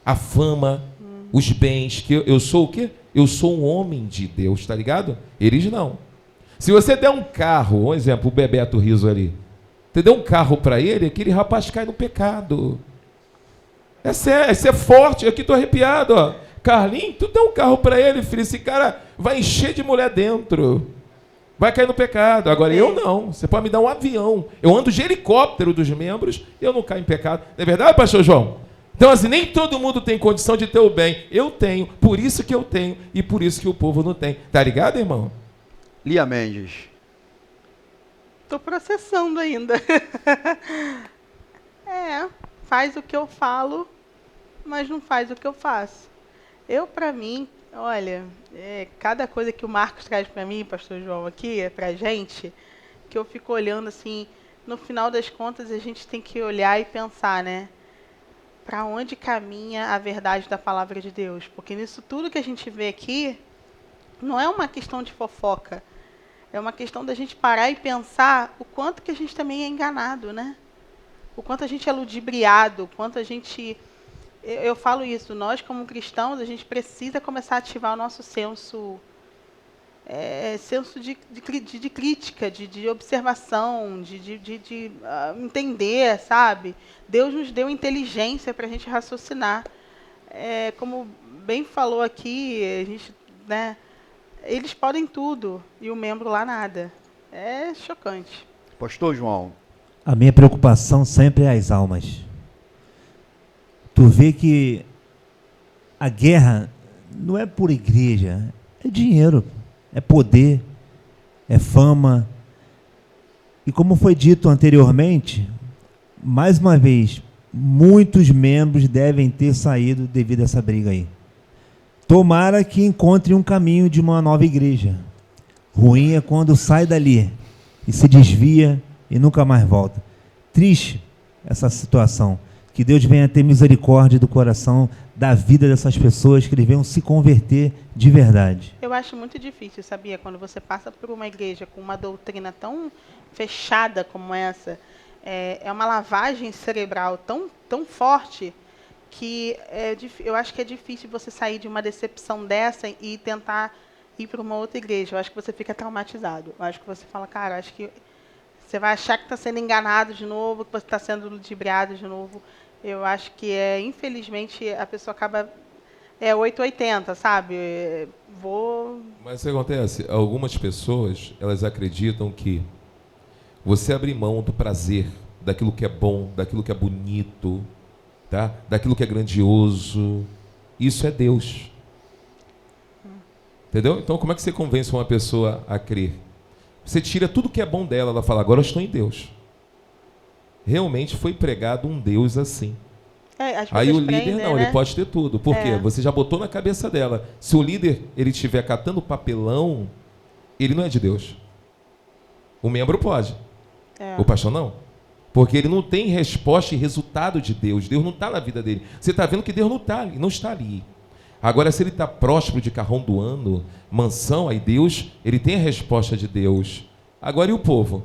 [SPEAKER 4] a fama, os bens, que eu sou o quê? Eu sou um homem de Deus, tá ligado? Eles não. Se você der um carro, um exemplo, o Bebeto Riso ali, você der um carro para ele, aquele rapaz cai no pecado. É sério, isso é forte, aqui tô arrepiado, ó. Carlinhos, tu dá um carro para ele, filho, esse cara vai encher de mulher dentro. Vai cair no pecado. Agora eu não. Você pode me dar um avião. Eu ando de helicóptero dos membros e eu não caio em pecado. Não é verdade, pastor João? Então, assim, nem todo mundo tem condição de ter o bem. Eu tenho, por isso que eu tenho e por isso que o povo não tem. Tá ligado, irmão?
[SPEAKER 3] Lia Mendes.
[SPEAKER 1] Tô processando ainda. Faz o que eu falo, mas não faz o que eu faço. Eu, para mim, olha, cada coisa que o Marcos traz para mim, pastor João, aqui, pra gente, que eu fico olhando assim, no final das contas a gente tem que olhar e pensar, né? Para onde caminha a verdade da palavra de Deus? Porque nisso tudo que a gente vê aqui, não é uma questão de fofoca, é uma questão da gente parar e pensar o quanto que a gente também é enganado, né? O quanto a gente é ludibriado, o quanto a gente... Eu falo isso, nós como cristãos, a gente precisa começar a ativar o nosso senso de crítica, de observação, de entender, sabe? Deus nos deu inteligência para a gente raciocinar. Como bem falou aqui, a gente, né, eles podem tudo e o membro lá nada. É chocante.
[SPEAKER 3] Pastor João.
[SPEAKER 2] A minha preocupação sempre é as almas. Tu vê que a guerra não é por igreja, é dinheiro, é poder, é fama. E como foi dito anteriormente, mais uma vez, muitos membros devem ter saído devido a essa briga aí. Tomara que encontre um caminho de uma nova igreja. Ruim é quando sai dali e se desvia e nunca mais volta. Triste essa situação. Que Deus venha ter misericórdia do coração, da vida dessas pessoas, que eles venham se converter de verdade.
[SPEAKER 1] Eu acho muito difícil, sabia? Quando você passa por uma igreja com uma doutrina tão fechada como essa, é uma lavagem cerebral tão forte que eu acho que é difícil você sair de uma decepção dessa e tentar ir para uma outra igreja. Eu acho que você fica traumatizado. Eu acho que você fala, cara, acho que você vai achar que está sendo enganado de novo, que você está sendo ludibriado de novo. Eu acho que, infelizmente, a pessoa acaba... 880, sabe?
[SPEAKER 4] Mas o que acontece? Algumas pessoas, elas acreditam que você abrir mão do prazer, daquilo que é bom, daquilo que é bonito, tá? Daquilo que é grandioso, isso é Deus. Entendeu? Então, como é que você convence uma pessoa a crer? Você tira tudo que é bom dela, ela fala, agora eu estou em Deus. Realmente foi pregado um Deus assim. Aí o líder não, né? Ele pode ter tudo. Por quê? Você já botou na cabeça dela. Se o líder ele estiver catando papelão, ele não é de Deus. O membro pode. O pastor não. Porque ele não tem resposta e resultado de Deus. Deus não está na vida dele. Você está vendo que Deus não está ali. Agora, se ele está próspero de carrão do ano, mansão, aí Deus, ele tem a resposta de Deus. Agora, e o povo?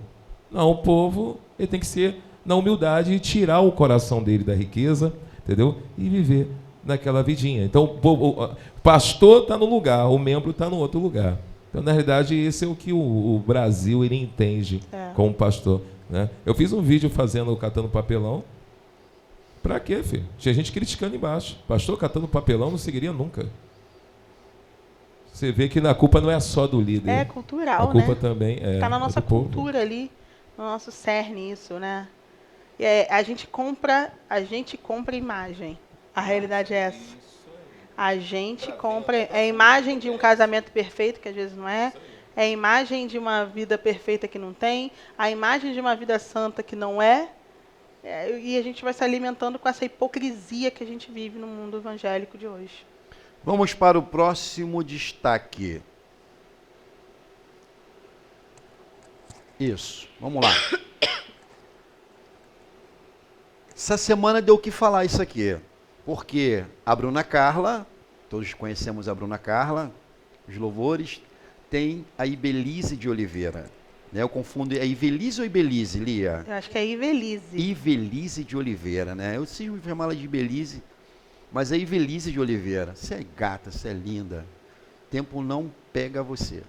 [SPEAKER 4] Não, o povo ele tem que ser na humildade e tirar o coração dele da riqueza, entendeu? E viver naquela vidinha. Então, o pastor está no lugar, o membro está no outro lugar. Então, na realidade, esse é o que o Brasil ele entende como pastor, né? Eu fiz um vídeo catando papelão. Pra quê, filho? Tinha gente criticando embaixo. Pastor catando papelão não seguiria nunca. Você vê que a culpa não é só do líder.
[SPEAKER 1] É cultural,
[SPEAKER 4] a culpa
[SPEAKER 1] né?
[SPEAKER 4] também
[SPEAKER 1] Está na nossa cultura ali, no nosso cerne isso, né? E a gente compra imagem. A realidade é essa. A gente compra a imagem de um casamento perfeito, que às vezes não é. É a imagem de uma vida perfeita que não tem. A imagem de uma vida santa que não é. E a gente vai se alimentando com essa hipocrisia que a gente vive no mundo evangélico de hoje.
[SPEAKER 3] Vamos para o próximo destaque. Isso, vamos lá. Essa semana deu o que falar isso aqui, porque a Bruna Carla, todos conhecemos a Bruna Carla, os louvores, tem a Ibelize de Oliveira. Né, eu confundo, é Ivelise ou Ibelize, Lia?
[SPEAKER 1] Eu acho que é Ivelise.
[SPEAKER 3] Ivelise de Oliveira, né? Eu sei chamar ela de Ibelize, mas é Ivelise de Oliveira. Você é gata, você é linda. Tempo não pega você.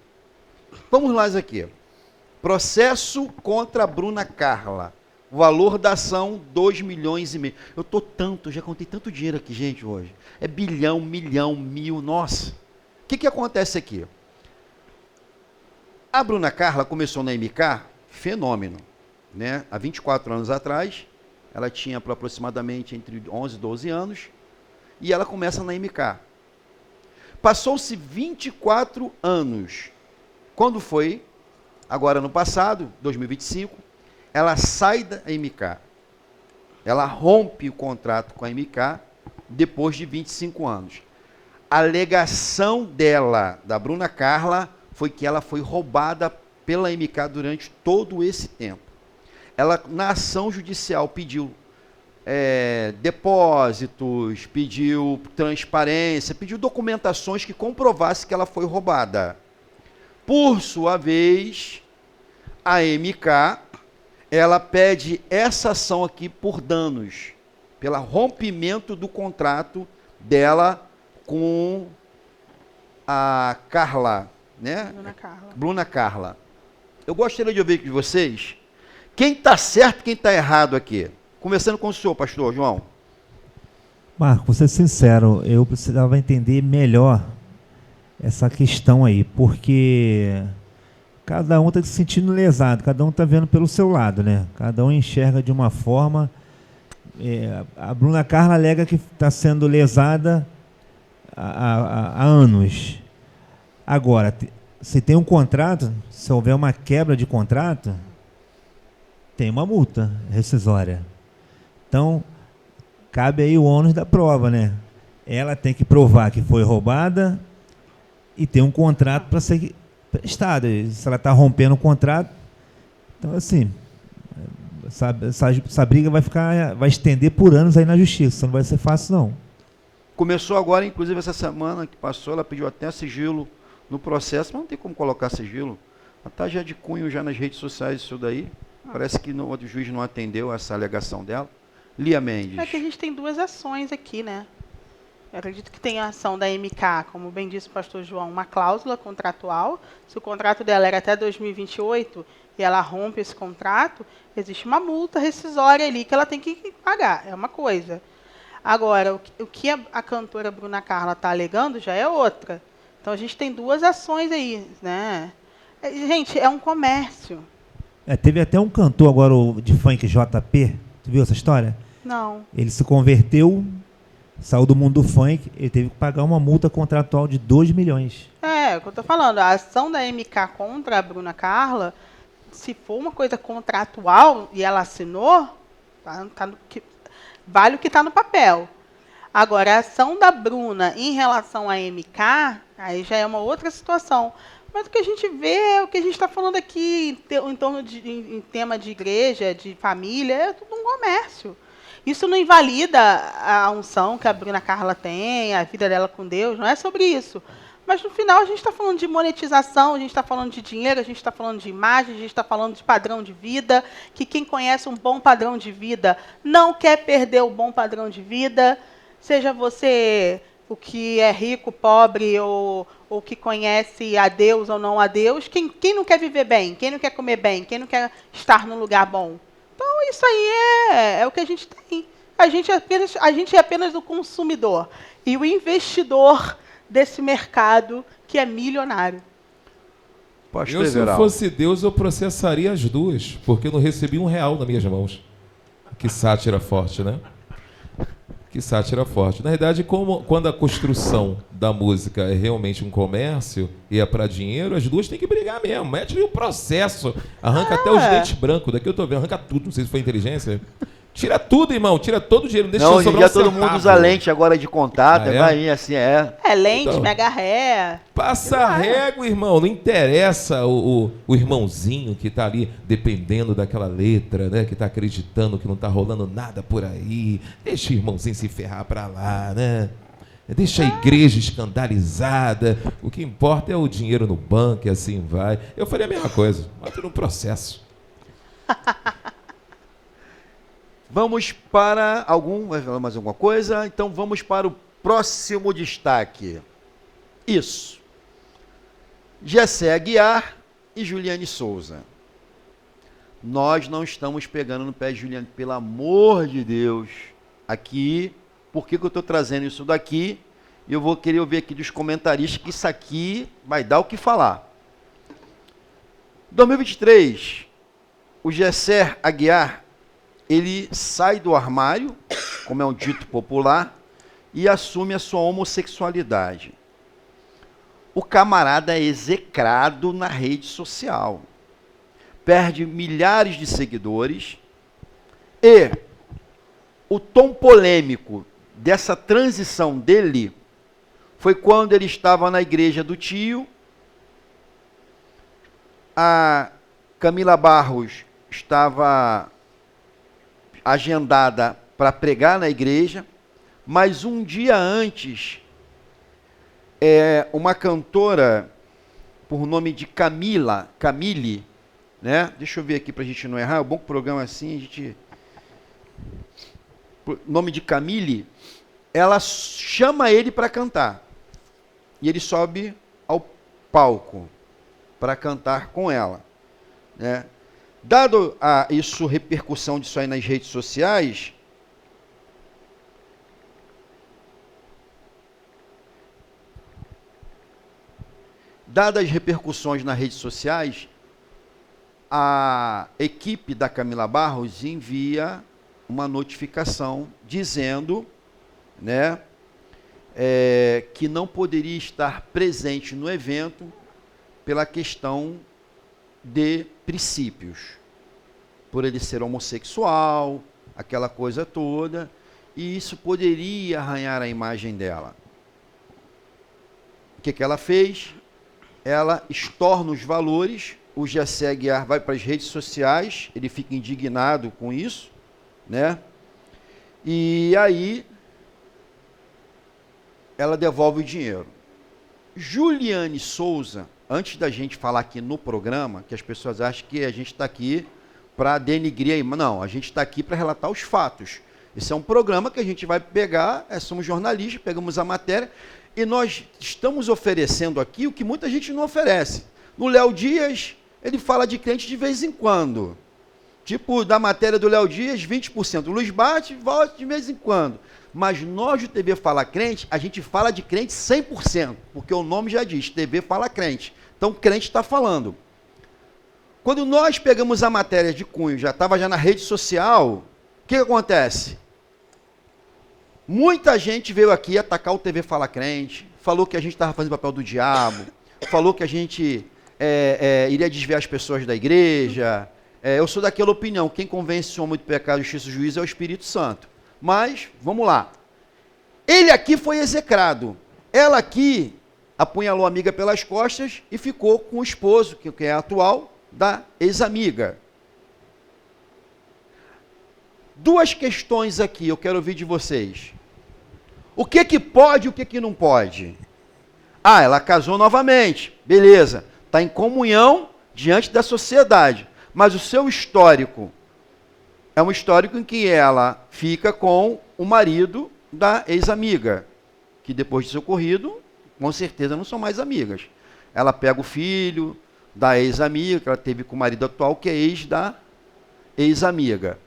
[SPEAKER 3] Vamos lá, aqui. Processo contra a Bruna Carla. O valor da ação, 2,5 milhões. Eu já contei tanto dinheiro aqui, gente, hoje. É bilhão, milhão, mil, nossa. O que acontece aqui? A Bruna Carla começou na MK, fenômeno, né? Há 24 anos atrás, ela tinha aproximadamente entre 11 e 12 anos, e ela começa na MK. Passou-se 24 anos. Quando foi, agora no passado, 2025, ela sai da MK. Ela rompe o contrato com a MK depois de 25 anos. A alegação dela, da Bruna Carla, foi que ela foi roubada pela MK durante todo esse tempo. Ela, na ação judicial, pediu depósitos, pediu transparência, pediu documentações que comprovassem que ela foi roubada. Por sua vez, a MK, ela pede essa ação aqui por danos, pelo rompimento do contrato dela com a Carla, né? Bruna Carla. Eu gostaria de ouvir de vocês quem está certo e quem está errado aqui. Começando com o senhor, pastor João.
[SPEAKER 2] Marco, vou ser sincero, eu precisava entender melhor essa questão aí, porque cada um está se sentindo lesado, cada um está vendo pelo seu lado, né? Cada um enxerga de uma forma. A Bruna Carla alega que está sendo lesada há anos. Agora, se tem um contrato, se houver uma quebra de contrato, tem uma multa rescisória. Então, cabe aí o ônus da prova, né? Ela tem que provar que foi roubada e tem um contrato para ser prestado. Se ela está rompendo o contrato, então assim, essa briga vai estender por anos aí na justiça, não vai ser fácil, não.
[SPEAKER 3] Começou agora, inclusive, essa semana que passou, ela pediu até sigilo no processo, mas não tem como colocar sigilo. Ela está já de cunho já nas redes sociais isso daí. Parece que o juiz não atendeu essa alegação dela. Lia Mendes.
[SPEAKER 1] É que a gente tem duas ações aqui, né? Eu acredito que tem a ação da MK, como bem disse o pastor João, uma cláusula contratual. Se o contrato dela era até 2028 e ela rompe esse contrato, existe uma multa rescisória ali que ela tem que pagar. É uma coisa. Agora, o que a cantora Bruna Carla está alegando já é outra. Então a gente tem duas ações aí, né? Gente, é um comércio.
[SPEAKER 2] Teve até um cantor agora de funk, JP. Tu viu essa história?
[SPEAKER 1] Não.
[SPEAKER 2] Ele se converteu, saiu do mundo do funk, ele teve que pagar uma multa contratual de 2 milhões.
[SPEAKER 1] É o que eu estou falando. A ação da MK contra a Bruna Carla, se for uma coisa contratual e ela assinou, vale o que está no papel. Agora, a ação da Bruna em relação à MK, aí já é uma outra situação. Mas o que a gente vê é o que a gente está falando aqui em tema de igreja, de família, é tudo um comércio. Isso não invalida a unção que a Bruna Carla tem, a vida dela com Deus, não é sobre isso. Mas no final a gente está falando de monetização, a gente está falando de dinheiro, a gente está falando de imagem, a gente está falando de padrão de vida, que quem conhece um bom padrão de vida não quer perder o bom padrão de vida, seja você o que é rico, pobre, ou que conhece a Deus ou não a Deus. Quem não quer viver bem? Quem não quer comer bem? Quem não quer estar num lugar bom? Então, isso aí é o que a gente tem. A gente é apenas o consumidor e o investidor desse mercado que é milionário.
[SPEAKER 4] Se eu fosse Deus, eu processaria as duas, porque eu não recebi R$1 nas minhas mãos. Que sátira forte, né? Que sátira forte. Na verdade, quando a construção da música é realmente um comércio e é para dinheiro, as duas têm que brigar mesmo. Mete-lhe o processo. Arranca até os dentes brancos. Daqui eu tô vendo. Arranca tudo. Não sei se foi inteligência. Tira tudo, irmão. Tira todo o dinheiro. Não deixa
[SPEAKER 3] não,
[SPEAKER 4] sobrar
[SPEAKER 3] já todo mundo usa lente agora de contato. Vai assim,
[SPEAKER 1] É lente, então, mega ré.
[SPEAKER 4] Passa régua, irmão. Não interessa o irmãozinho que tá ali dependendo daquela letra, né? Que tá acreditando que não tá rolando nada por aí. Deixa o irmãozinho se ferrar pra lá, né? Deixa a igreja escandalizada. O que importa é o dinheiro no banco e assim vai. Eu faria a mesma coisa. Bota no processo.
[SPEAKER 3] Vamos para vai falar mais alguma coisa? Então vamos para o próximo destaque. Isso. Gessé Aguiar e Juliane Souza. Nós não estamos pegando no pé de Juliane, pelo amor de Deus. Aqui, por que eu estou trazendo isso daqui? Eu vou querer ouvir aqui dos comentaristas que isso aqui vai dar o que falar. 2023, o Gessé Aguiar, ele sai do armário, como é um dito popular, e assume a sua homossexualidade. O camarada é execrado na rede social. Perde milhares de seguidores. E o tom polêmico dessa transição dele foi quando ele estava na igreja do tio. A Camila Barros estava agendada para pregar na igreja, mas um dia antes, uma cantora por nome de Camille, né? Deixa eu ver aqui para a gente não errar, é bom que o programa assim, a gente... Nome de Camille, ela chama ele para cantar, e ele sobe ao palco para cantar com ela, né? Dado a isso, repercussão disso aí nas redes sociais, dadas as repercussões nas redes sociais, a equipe da Camila Barros envia uma notificação dizendo, né, que não poderia estar presente no evento pela questão de princípios, por ele ser homossexual, aquela coisa toda, e isso poderia arranhar a imagem dela. O que ela fez? Ela estorna os valores o Jessé Aguiar vai para as redes sociais, ele fica indignado com isso, né? E aí ela devolve o dinheiro. Juliane Souza, antes da gente falar aqui no programa, que as pessoas acham que a gente está aqui para denigrir a imagem. Não, a gente está aqui para relatar os fatos. Esse é um programa que a gente vai pegar, somos jornalistas, pegamos a matéria, e nós estamos oferecendo aqui o que muita gente não oferece. No Léo Dias, ele fala de crente de vez em quando. Tipo, da matéria do Léo Dias, 20%. O Luiz Bate, volta de vez em quando. Mas nós do TV Fala Crente, a gente fala de crente 100%, porque o nome já diz, TV Fala Crente. Então, crente está falando. Quando nós pegamos a matéria de cunho, já estava na rede social, o que acontece? Muita gente veio aqui atacar o TV Fala Crente, falou que a gente estava fazendo papel do diabo, falou que a gente iria desviar as pessoas da igreja. Eu sou daquela opinião, quem convence o homem do pecado, justiça e juízo é o Espírito Santo. Mas, vamos lá. Ele aqui foi execrado. Ela aqui apunhalou a amiga pelas costas e ficou com o esposo, que é atual, da ex-amiga. Duas questões aqui, eu quero ouvir de vocês. O que que pode e o que que não pode? Ah, ela casou novamente. Beleza. Está em comunhão diante da sociedade. Mas o seu histórico é um histórico em que ela fica com o marido da ex-amiga, que depois de seu ocorrido, com certeza não são mais amigas. Ela pega o filho da ex-amiga, que ela teve com o marido atual, que é ex da ex-amiga.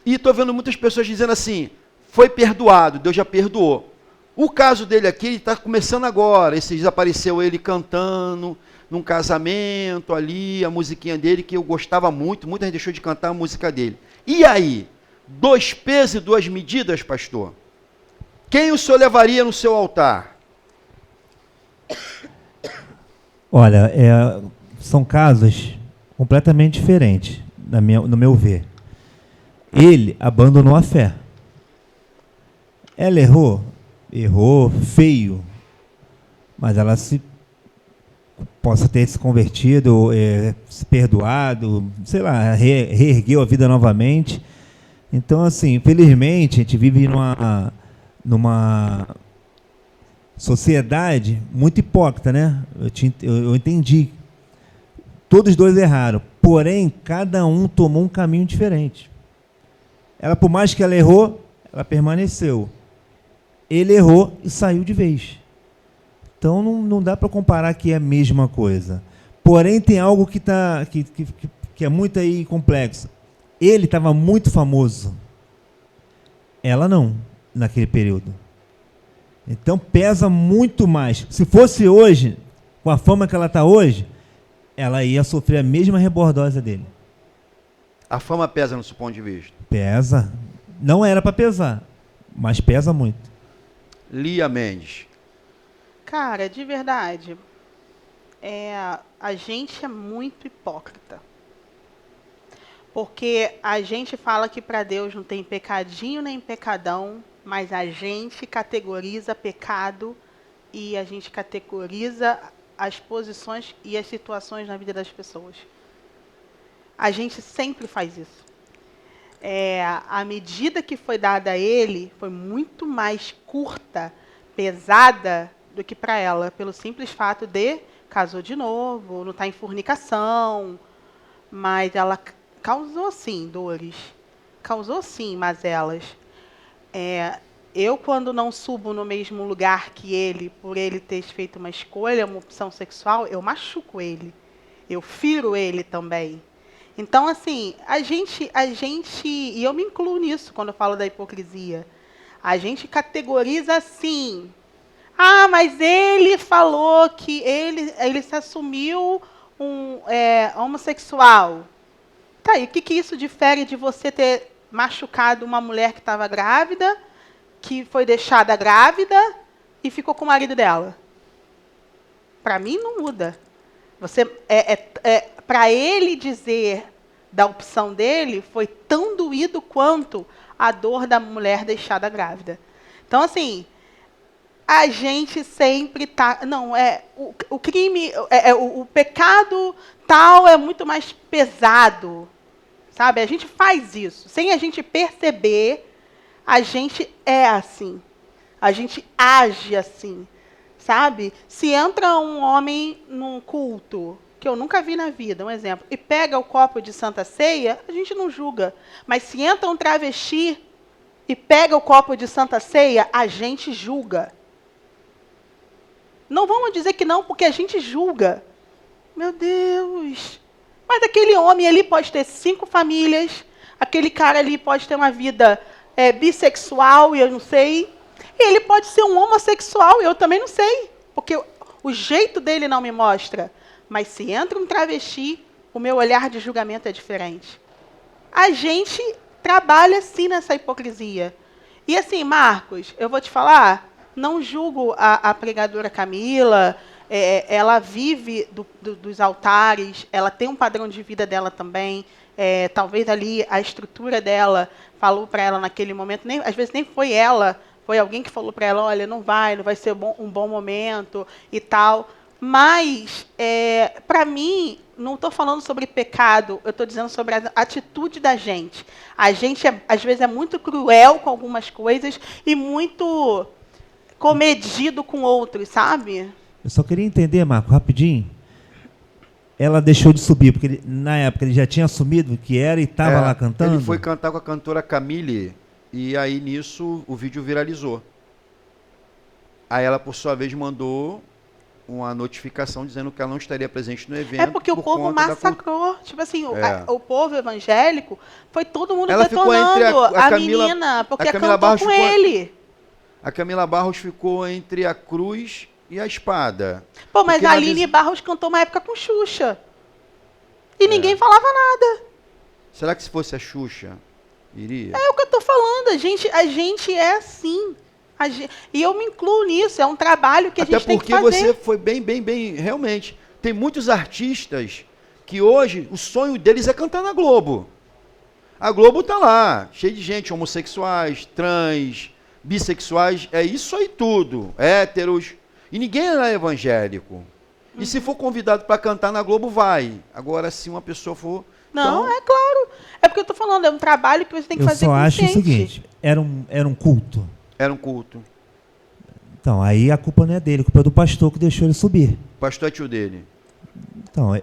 [SPEAKER 3] E estou vendo muitas pessoas dizendo assim, foi perdoado, Deus já perdoou. O caso dele aqui, ele está começando agora. Esses dias apareceu ele cantando num casamento ali, a musiquinha dele, que eu gostava muito, muita gente deixou de cantar a música dele. E aí? 2 pesos e 2 medidas, pastor? Quem o senhor levaria no seu altar?
[SPEAKER 2] Olha, são casos completamente diferentes, no meu ver. Ele abandonou a fé. Ela errou feio, mas ela possa ter se convertido, se perdoado, sei lá, reergueu a vida novamente. Então, assim, infelizmente, a gente vive numa sociedade muito hipócrita, né? Eu entendi. Todos os dois erraram, porém, cada um tomou um caminho diferente. Ela, por mais que ela errou, ela permaneceu. Ele errou e saiu de vez. Então, não dá para comparar que é a mesma coisa. Porém, tem algo que é muito aí complexo. Ele estava muito famoso. Ela não, naquele período. Então, pesa muito mais. Se fosse hoje, com a fama que ela está hoje, ela ia sofrer a mesma rebordosa dele.
[SPEAKER 3] A fama pesa no seu ponto de vista?
[SPEAKER 2] Pesa. Não era para pesar, mas pesa muito.
[SPEAKER 3] Lia Mendes.
[SPEAKER 1] Cara, de verdade, a gente é muito hipócrita. Porque a gente fala que para Deus não tem pecadinho nem pecadão, mas a gente categoriza pecado e a gente categoriza as posições e as situações na vida das pessoas. A gente sempre faz isso. A medida que foi dada a ele foi muito mais curta, pesada, do que para ela, pelo simples fato de casou de novo, não está em fornicação, mas ela causou sim dores, causou sim mazelas. Eu, quando não subo no mesmo lugar que ele, por ele ter feito uma escolha, uma opção sexual, eu machuco ele, eu firo ele também. Então, assim, a gente, e eu me incluo nisso quando eu falo da hipocrisia, a gente categoriza assim. Ah, mas ele falou que ele se assumiu homossexual. Tá, e o que isso difere de você ter machucado uma mulher que estava grávida, que foi deixada grávida e ficou com o marido dela? Para mim, não muda. Para ele dizer da opção dele, foi tão doído quanto a dor da mulher deixada grávida. Então, assim, a gente sempre tá... Não, o crime, o pecado tal é muito mais pesado, sabe? A gente faz isso. Sem a gente perceber, a gente é assim. A gente age assim, sabe? Se entra um homem num culto, que eu nunca vi na vida, um exemplo, e pega o copo de Santa Ceia, a gente não julga. Mas se entra um travesti e pega o copo de Santa Ceia, a gente julga. Não vamos dizer que não, porque a gente julga. Meu Deus! Mas aquele homem ali pode ter 5 famílias, aquele cara ali pode ter uma vida bissexual, e eu não sei. E ele pode ser um homossexual, e eu também não sei, porque o jeito dele não me mostra. Mas se entra um travesti, o meu olhar de julgamento é diferente. A gente trabalha assim nessa hipocrisia. E assim, Marcos, eu vou te falar, não julgo a pregadora Camila, ela vive dos altares, ela tem um padrão de vida dela também, talvez ali a estrutura dela falou para ela naquele momento, às vezes nem foi ela, foi alguém que falou para ela, olha, não vai ser um bom momento e tal. Mas, para mim, não estou falando sobre pecado, eu estou dizendo sobre a atitude da gente. A gente, às vezes, é muito cruel com algumas coisas e muito comedido com outros, sabe?
[SPEAKER 2] Eu só queria entender, Marco, rapidinho. Ela deixou de subir, porque na época ele já tinha assumido que era e estava lá cantando?
[SPEAKER 3] Ele foi cantar com a cantora Camille, e aí nisso o vídeo viralizou. Aí ela, por sua vez, mandou uma notificação dizendo que ela não estaria presente no evento.
[SPEAKER 1] É porque o povo massacrou. Tipo assim, o povo evangélico, foi todo mundo ela detonando a menina, porque a Camila cantou com ele.
[SPEAKER 3] A Camila Barros ficou entre a cruz e a espada.
[SPEAKER 1] Pô, mas a Aline Barros cantou uma época com Xuxa. E ninguém falava nada.
[SPEAKER 3] Será que se fosse a Xuxa, iria?
[SPEAKER 1] É o que eu tô falando. A gente é assim. E eu me incluo nisso. É um trabalho que a gente tem que fazer.
[SPEAKER 3] Até porque você foi bem, realmente. Tem muitos artistas que hoje o sonho deles é cantar na Globo. A Globo tá lá, cheio de gente, homossexuais, trans, bissexuais, é isso aí tudo, héteros. E ninguém é evangélico. E se for convidado para cantar na Globo, vai. Agora, se uma pessoa for...
[SPEAKER 1] Não, é claro. É porque eu tô falando, é um trabalho que você tem que fazer consciente.
[SPEAKER 2] Eu só acho o seguinte, era um culto.
[SPEAKER 3] Era um culto.
[SPEAKER 2] Então, aí a culpa não é dele, a culpa é do pastor que deixou ele subir.
[SPEAKER 3] O pastor é tio dele.
[SPEAKER 2] Então, é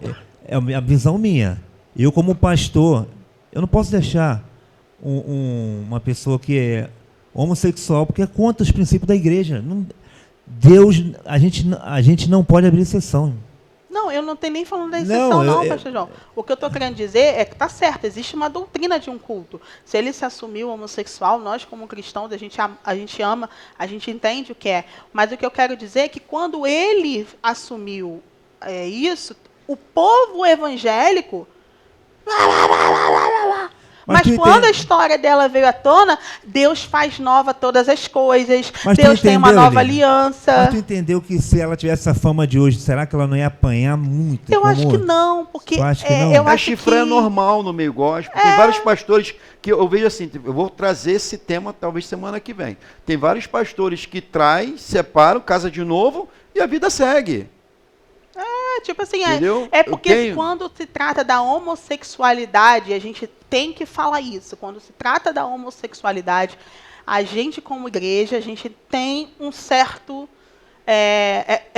[SPEAKER 2] a visão minha. Eu, como pastor, eu não posso deixar uma pessoa que é homossexual, porque é contra os princípios da igreja. Deus, a gente não pode abrir exceção.
[SPEAKER 1] Não, eu não tenho nem falando da exceção, não, pastor João. O que eu estou querendo dizer é que está certo, existe uma doutrina de um culto. Se ele se assumiu homossexual, nós como cristãos, a gente ama, a gente entende o que é. Mas o que eu quero dizer é que quando ele assumiu isso, o povo evangélico... Mas quando a história dela veio à tona, Deus faz nova todas as coisas, Deus tem uma nova aliança.
[SPEAKER 2] Mas tu entendeu que se ela tivesse a fama de hoje, será que ela não ia apanhar muito?
[SPEAKER 1] Eu acho que não, porque...
[SPEAKER 2] Tu acha que não?
[SPEAKER 3] A chifre é normal no meio gospel. Tem vários pastores que eu vejo assim, eu vou trazer esse tema talvez semana que vem. Tem vários pastores que traem, separam, casa de novo e a vida segue.
[SPEAKER 1] Tipo assim, porque quando se trata da homossexualidade, a gente tem que falar isso. Quando se trata da homossexualidade, a gente como igreja, a gente tem um certo...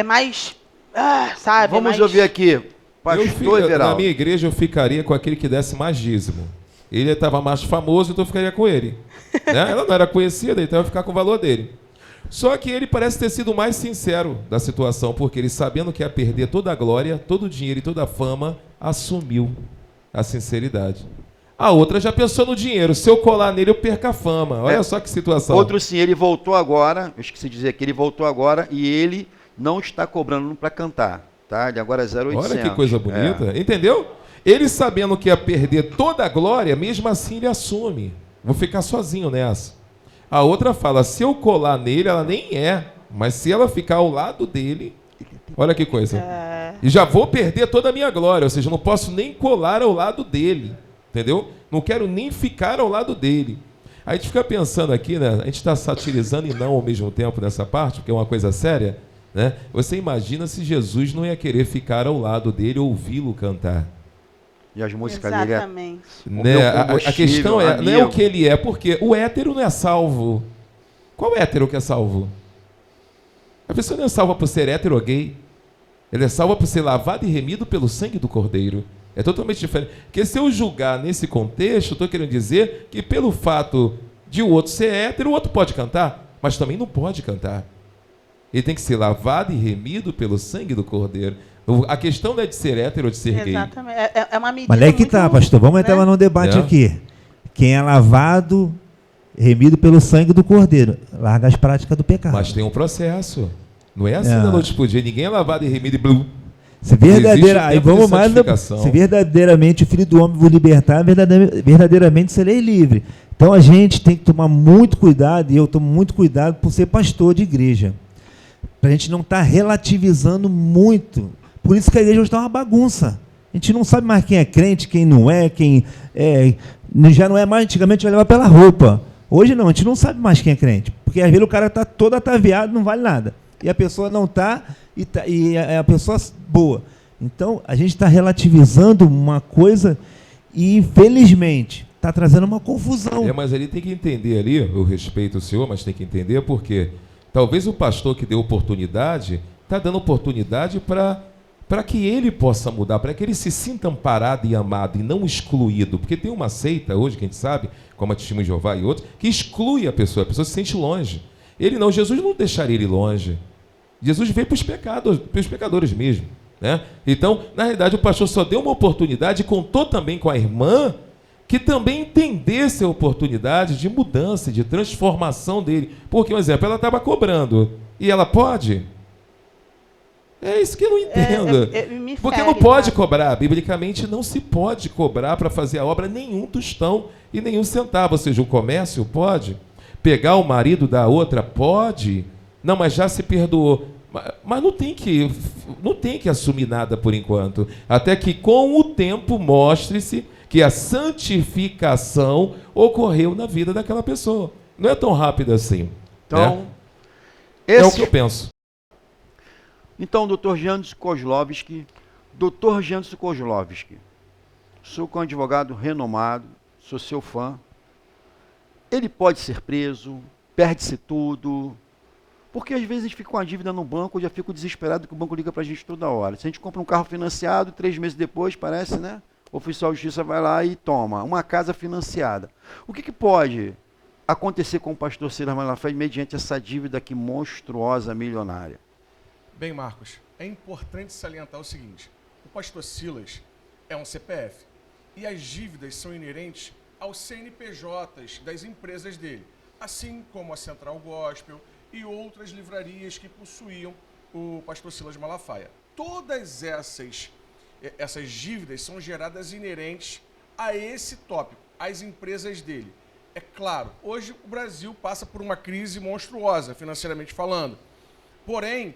[SPEAKER 1] mais... sabe?
[SPEAKER 3] Vamos ouvir aqui. Pastor Everaldo.
[SPEAKER 4] Na minha igreja eu ficaria com aquele que desse mais dízimo. Ele estava mais famoso, então eu ficaria com ele. Né? Ela não era conhecida, então eu ia ficar com o valor dele. Só que ele parece ter sido o mais sincero da situação, porque ele, sabendo que ia perder toda a glória, todo o dinheiro e toda a fama, assumiu a sinceridade. A outra já pensou no dinheiro. Se eu colar nele, eu perco a fama. Olha só que situação.
[SPEAKER 3] Outro sim, ele voltou agora, eu esqueci de dizer que ele voltou agora e ele não está cobrando para cantar. Tá? Ele agora é 0,800.
[SPEAKER 4] Olha que coisa bonita. Entendeu? Ele, sabendo que ia perder toda a glória, mesmo assim ele assume. Vou ficar sozinho nessa. A outra fala, se eu colar nele, ela nem é. Mas se ela ficar ao lado dele, olha que coisa. E já vou perder toda a minha glória, ou seja, não posso nem colar ao lado dele. Entendeu? Não quero nem ficar ao lado dele. A gente fica pensando aqui, né? A gente está satirizando e não ao mesmo tempo nessa parte, porque é uma coisa séria, né? Você imagina se Jesus não ia querer ficar ao lado dele, ouvi-lo cantar.
[SPEAKER 3] E as músicas
[SPEAKER 1] Exatamente.
[SPEAKER 3] dele
[SPEAKER 4] Né? A questão é, não é o que ele é, porque o hétero não é salvo. Qual hétero que é salvo? A pessoa não é salva por ser hétero ou gay. Ele é salva por ser lavado e remido pelo sangue do Cordeiro. É totalmente diferente. Porque se eu julgar nesse contexto, estou querendo dizer que pelo fato de o outro ser hétero, o outro pode cantar, mas também não pode cantar. Ele tem que ser lavado e remido pelo sangue do Cordeiro. A questão não é de ser hétero ou de ser gay.
[SPEAKER 1] Exatamente. É uma medida.
[SPEAKER 2] Mas é que tá, pastor. Vamos entrar num debate aqui. Quem é lavado, remido pelo sangue do Cordeiro, larga as práticas do pecado.
[SPEAKER 4] Mas tem um processo. Não é assim da noite pro dia. Ninguém é lavado e remido e blum.
[SPEAKER 2] Se verdadeiramente o Filho do Homem vos libertar, verdadeiramente serei livre. Então a gente tem que tomar muito cuidado, e eu tomo muito cuidado por ser pastor de igreja, para a gente não estar relativizando muito. Por isso que a igreja hoje está uma bagunça. A gente não sabe mais quem é crente, quem não é, já não é mais, antigamente vai levar pela roupa. Hoje não, a gente não sabe mais quem é crente, porque às vezes o cara está todo ataviado, não vale nada. E a pessoa não está, e é a pessoa boa. Então, a gente está relativizando uma coisa e, infelizmente, está trazendo uma confusão.
[SPEAKER 4] Mas ele tem que entender ali, eu respeito o senhor, mas tem que entender porque talvez o pastor que deu oportunidade, está dando oportunidade para que ele possa mudar, para que ele se sinta amparado e amado e não excluído. Porque tem uma seita hoje, que a gente sabe, como a Testemunha de Jeová e outros, que exclui a pessoa se sente longe. Jesus não deixaria ele longe. Jesus veio para os pecadores mesmo, né? Então, na realidade, o pastor só deu uma oportunidade e contou também com a irmã que também entendesse a oportunidade de mudança, de transformação dele. Porque, um exemplo, ela estava cobrando e ela pode? É isso que eu não entendo. Porque não pode cobrar. Biblicamente, não se pode cobrar para fazer a obra nenhum tostão e nenhum centavo. Ou seja, o comércio pode. Pegar o marido da outra pode. Não, mas já se perdoou. Mas não tem que assumir nada por enquanto. Até que com o tempo mostre-se que a santificação ocorreu na vida daquela pessoa. Não é tão rápido assim.
[SPEAKER 3] Então,
[SPEAKER 4] é o que eu penso.
[SPEAKER 3] Então, Dr. Janderson Kozlovski, sou um advogado renomado, sou seu fã. Ele pode ser preso, perde-se tudo. Porque às vezes a gente fica com uma dívida no banco, eu já fico desesperado que o banco liga para a gente toda hora. Se a gente compra um carro financiado, 3 meses depois, parece, né? O oficial de justiça vai lá e toma uma casa financiada. O que pode acontecer com o pastor Silas Malafaia mediante essa dívida aqui monstruosa, milionária?
[SPEAKER 5] Bem, Marcos, é importante salientar o seguinte: o pastor Silas é um CPF e as dívidas são inerentes aos CNPJs das empresas dele, assim como a Central Gospel e outras livrarias que possuíam o pastor Silas Malafaia. Todas essas dívidas são geradas inerentes a esse tópico, às empresas dele. É claro, hoje o Brasil passa por uma crise monstruosa, financeiramente falando. Porém,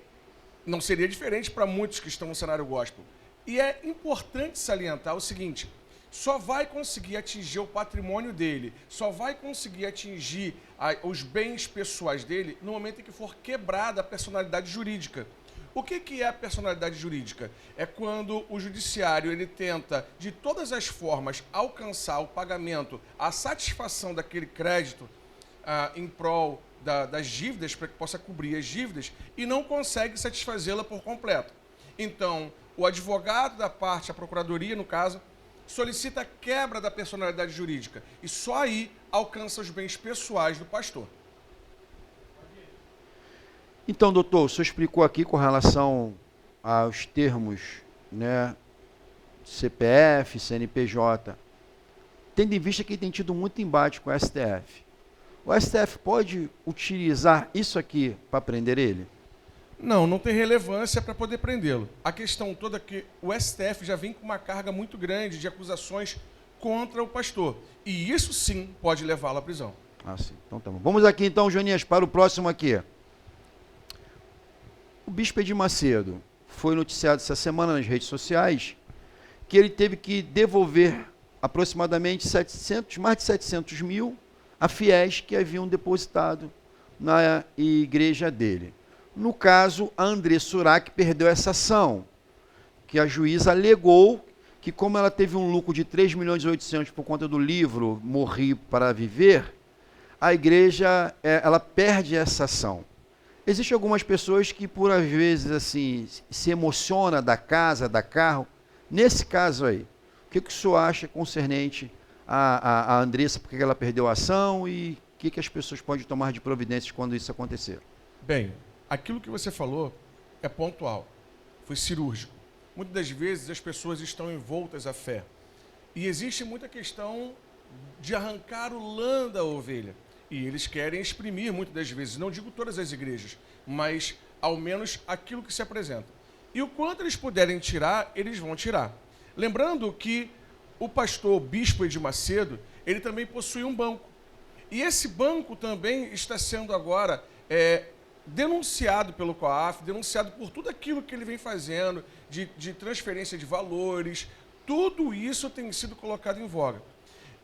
[SPEAKER 5] não seria diferente para muitos que estão no cenário gospel. E é importante salientar o seguinte: só vai conseguir atingir o patrimônio dele, só vai conseguir atingir os bens pessoais dele no momento em que for quebrada a personalidade jurídica. O que é a personalidade jurídica? É quando o judiciário ele tenta, de todas as formas, alcançar o pagamento, a satisfação daquele crédito em prol das dívidas, para que possa cobrir as dívidas, e não consegue satisfazê-la por completo. Então, o advogado da parte, a procuradoria, no caso, solicita a quebra da personalidade jurídica e só aí alcança os bens pessoais do pastor.
[SPEAKER 3] Então, doutor, o senhor explicou aqui com relação aos termos, né, CPF, CNPJ, tendo em vista que tem tido muito embate com o STF. O STF pode utilizar isso aqui para prender ele?
[SPEAKER 5] Não tem relevância para poder prendê-lo. A questão toda é que o STF já vem com uma carga muito grande de acusações contra o pastor. E isso sim pode levá-lo à prisão.
[SPEAKER 3] Sim. Então tá bom. Vamos aqui então, Joninhas, para o próximo aqui. O bispo Edir Macedo foi noticiado essa semana nas redes sociais que ele teve que devolver aproximadamente mais de 700 mil a fiéis que haviam depositado na igreja dele. No caso, a Andressa Surak perdeu essa ação, que a juíza alegou que, como ela teve um lucro de 3.800.000 por conta do livro Morri para Viver, a igreja ela perde essa ação. Existem algumas pessoas que, por às vezes, assim, se emociona da casa, da carro. Nesse caso aí, o que o senhor acha concernente a Andressa, porque ela perdeu a ação, e o que as pessoas podem tomar de providências quando isso acontecer?
[SPEAKER 5] Bem, aquilo que você falou é pontual, foi cirúrgico. Muitas das vezes as pessoas estão envoltas à fé. E existe muita questão de arrancar o lã da ovelha. E eles querem exprimir, muitas das vezes, não digo todas as igrejas, mas ao menos aquilo que se apresenta. E o quanto eles puderem tirar, eles vão tirar. Lembrando que o pastor Bispo Edir Macedo, ele também possui um banco. E esse banco também está sendo agora denunciado pelo COAF, denunciado por tudo aquilo que ele vem fazendo, de transferência de valores, tudo isso tem sido colocado em voga.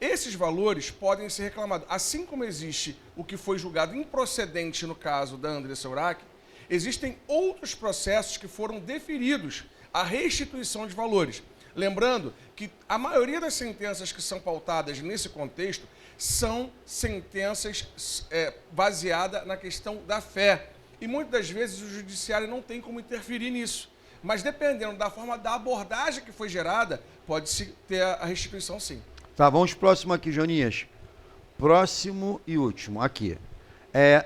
[SPEAKER 5] Esses valores podem ser reclamados. Assim como existe o que foi julgado improcedente no caso da Andressa Surak, existem outros processos que foram deferidos a restituição de valores. Lembrando que a maioria das sentenças que são pautadas nesse contexto são sentenças baseadas na questão da fé. E muitas das vezes o judiciário não tem como interferir nisso. Mas dependendo da forma da abordagem que foi gerada, pode-se ter a restituição sim.
[SPEAKER 3] Tá, vamos próximo aqui, Joninhas. Próximo e último, aqui.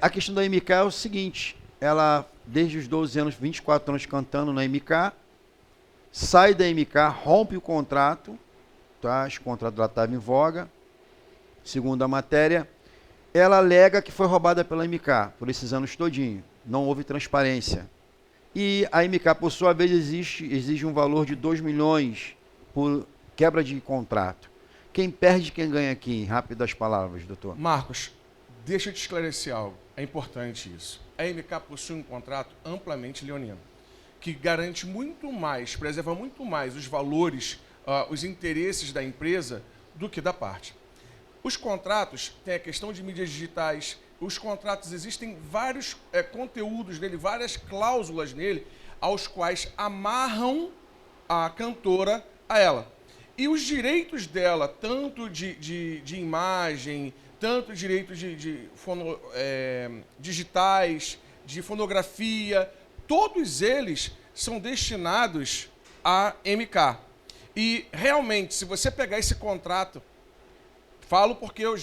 [SPEAKER 3] A questão da MK é o seguinte, ela, desde os 12 anos, 24 anos cantando na MK, sai da MK, rompe o contrato, tá? Esse contrato dela estava em voga, segundo a matéria, ela alega que foi roubada pela MK, por esses anos todinho, não houve transparência. E a MK, por sua vez, exige um valor de 2 milhões por quebra de contrato. Quem perde, quem ganha aqui? Em rápidas palavras, doutor.
[SPEAKER 5] Marcos, deixa eu te esclarecer algo. É importante isso. A MK possui um contrato amplamente leonino, que garante muito mais, preserva muito mais os valores, os interesses da empresa do que da parte. Os contratos têm a questão de mídias digitais. Os contratos, existem vários conteúdos nele, várias cláusulas nele, aos quais amarram a cantora a ela. E os direitos dela, tanto de imagem, tanto direitos digitais, de fonografia, todos eles são destinados à MK. E realmente, se você pegar esse contrato, falo porque eu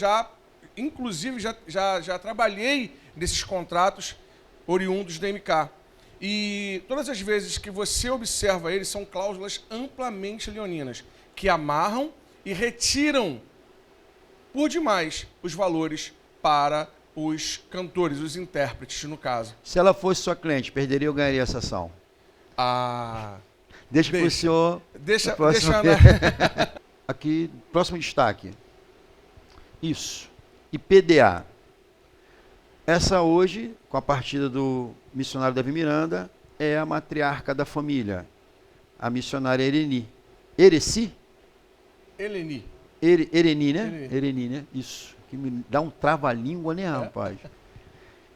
[SPEAKER 5] inclusive já trabalhei nesses contratos oriundos da MK. E todas as vezes que você observa eles, são cláusulas amplamente leoninas, que amarram e retiram por demais os valores para os cantores, os intérpretes, no caso.
[SPEAKER 3] Se ela fosse sua cliente, perderia ou ganharia essa ação? Deixa para o senhor.
[SPEAKER 5] Deixa
[SPEAKER 3] Aqui, próximo destaque. Isso. IPDA. Essa hoje, com a partida do missionário Davi Miranda, é a matriarca da família, a missionária Ereni. Ereci?
[SPEAKER 5] Eleni.
[SPEAKER 3] Ereni, né? Ereni, né? Isso. Que me dá um trava-língua, né, rapaz?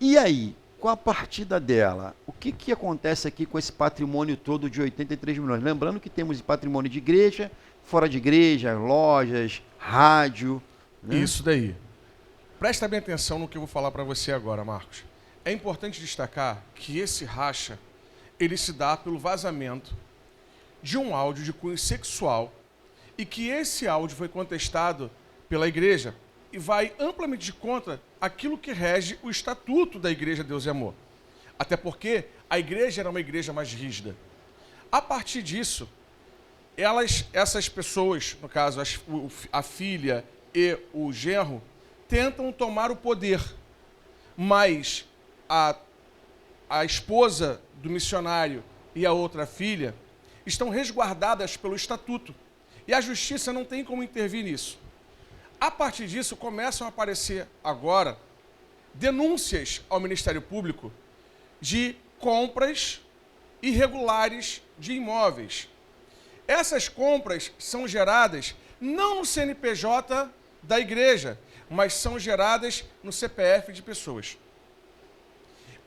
[SPEAKER 3] E aí, com a partida dela, o que acontece aqui com esse patrimônio todo de 83 milhões? Lembrando que temos patrimônio de igreja, fora de igreja, lojas, rádio. Né?
[SPEAKER 5] Isso daí. Presta bem atenção no que eu vou falar para você agora, Marcos. É importante destacar que esse racha, ele se dá pelo vazamento de um áudio de cunho sexual e que esse áudio foi contestado pela igreja e vai amplamente de contra aquilo que rege o estatuto da Igreja Deus e Amor. Até porque a igreja era uma igreja mais rígida. A partir disso, essas pessoas, no caso a filha e o genro, tentam tomar o poder, mas a esposa do missionário e a outra filha estão resguardadas pelo estatuto. E a justiça não tem como intervir nisso. A partir disso, começam a aparecer agora denúncias ao Ministério Público de compras irregulares de imóveis. Essas compras são geradas não no CNPJ da igreja, mas são geradas no CPF de pessoas.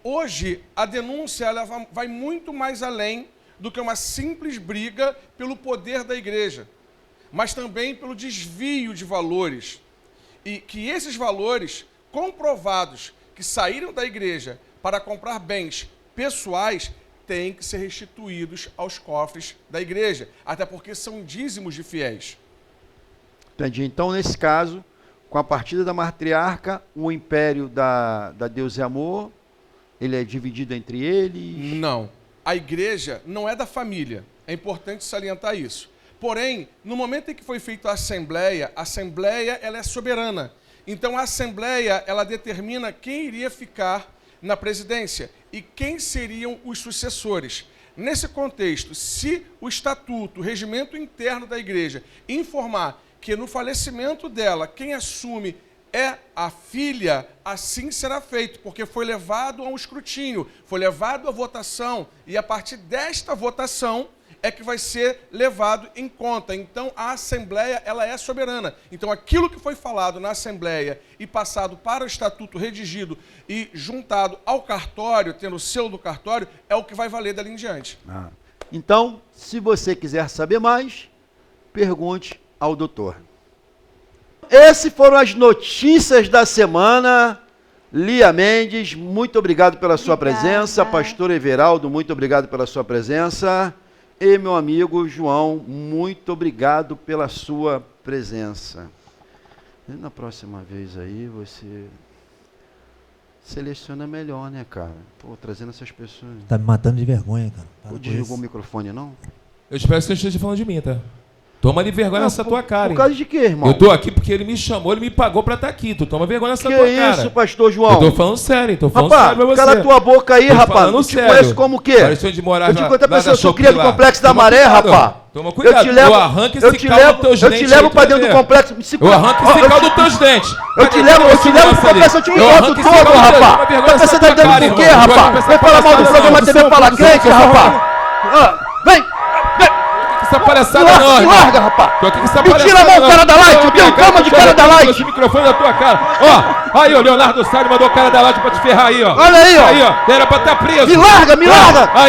[SPEAKER 5] Hoje, a denúncia ela vai muito mais além do que uma simples briga pelo poder da igreja, mas também pelo desvio de valores. E que esses valores comprovados que saíram da igreja para comprar bens pessoais têm que ser restituídos aos cofres da igreja, até porque são dízimos de fiéis.
[SPEAKER 3] Entendi. Então, nesse caso, com a partida da matriarca, o império da Deus e Amor, ele é dividido entre eles?
[SPEAKER 5] Não. A igreja não é da família. É importante salientar isso. Porém, no momento em que foi feita a assembleia ela é soberana. Então, a assembleia ela determina quem iria ficar na presidência e quem seriam os sucessores. Nesse contexto, se o estatuto, o regimento interno da igreja, informar que no falecimento dela, quem assume é a filha, assim será feito, porque foi levado a um escrutínio, foi levado à votação, e a partir desta votação é que vai ser levado em conta. Então, a Assembleia ela é soberana. Então, aquilo que foi falado na Assembleia e passado para o Estatuto redigido e juntado ao cartório, tendo o selo do cartório, é o que vai valer dali em diante.
[SPEAKER 3] Então, se você quiser saber mais, pergunte ao doutor. Essas foram as notícias da semana. Lia Mendes, muito obrigado pela sua presença. Pastor Everaldo, muito obrigado pela sua presença. E meu amigo João, muito obrigado pela sua presença. E na próxima vez aí você seleciona melhor, né, cara? Pô, trazendo essas pessoas.
[SPEAKER 2] Tá me matando de vergonha, cara.
[SPEAKER 3] Pô, desligou o microfone, não?
[SPEAKER 4] Eu espero que você esteja falando de mim, tá? Toma de vergonha nessa tua cara, hein?
[SPEAKER 3] Por causa de quê, irmão?
[SPEAKER 4] Eu tô aqui porque ele me chamou, ele me pagou pra estar aqui. Tu toma vergonha nessa tua cara.
[SPEAKER 3] Que isso, pastor João?
[SPEAKER 4] Eu tô falando sério, tô falando
[SPEAKER 3] rapaz,
[SPEAKER 4] sério pra você.
[SPEAKER 3] Cala tua boca aí,
[SPEAKER 4] tô
[SPEAKER 3] rapaz. Eu te
[SPEAKER 4] sério.
[SPEAKER 3] conheço como o quê?
[SPEAKER 4] Pareceu de morar
[SPEAKER 3] eu te conto a pessoa, eu sou cria do Complexo da Maré, rapaz.
[SPEAKER 4] Toma cuidado, eu arranco esse caldo dos teus dentes.
[SPEAKER 3] Eu te levo pra dentro do complexo.
[SPEAKER 4] Eu arranco esse caldo dos teus dentes.
[SPEAKER 3] Eu te levo pro complexo, eu te encontro todo, rapaz. Tá pensando aí dentro do quê, rapaz? Vem falar mal do programa TV Fala Crente, rapaz. Vem!
[SPEAKER 4] Essa palhaçada não,
[SPEAKER 3] me larga, rapaz! Me tira a mão, cara da Light! Eu tenho cama de cara da Light!
[SPEAKER 4] Esse microfone na tua cara! Ó, aí, o Leonardo Salles mandou o cara da Light pra te ferrar aí, ó!
[SPEAKER 3] Olha aí, ó!
[SPEAKER 4] Aí, ó! Era pra estar preso!
[SPEAKER 3] Me larga!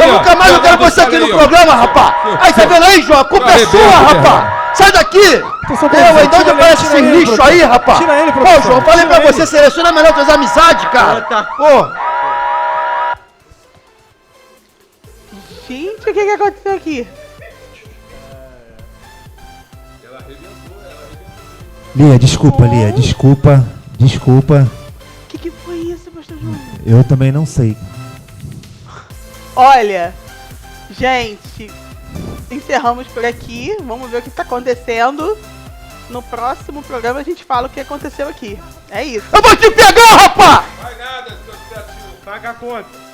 [SPEAKER 3] Eu nunca mais eu quero você aqui no programa, rapaz! Aí, tá vendo aí, João? A culpa é sua, rapaz! Sai daqui! Eu, então onde aparece esse lixo aí, rapaz?
[SPEAKER 6] Tira ele, professor!
[SPEAKER 3] Pô, João, falei pra você, seleciona melhor tuas amizades, cara! Pô!
[SPEAKER 1] Gente, o que aconteceu aqui?
[SPEAKER 2] Lia, desculpa, Lia, desculpa.
[SPEAKER 1] O que foi isso, pastor João?
[SPEAKER 2] Eu também não sei.
[SPEAKER 1] Olha, gente, encerramos por aqui. Vamos ver o que está acontecendo. No próximo programa a gente fala o que aconteceu aqui. É isso.
[SPEAKER 3] Eu vou te pegar, rapaz!
[SPEAKER 4] Vai nada, seu criativo.
[SPEAKER 6] Paga a conta.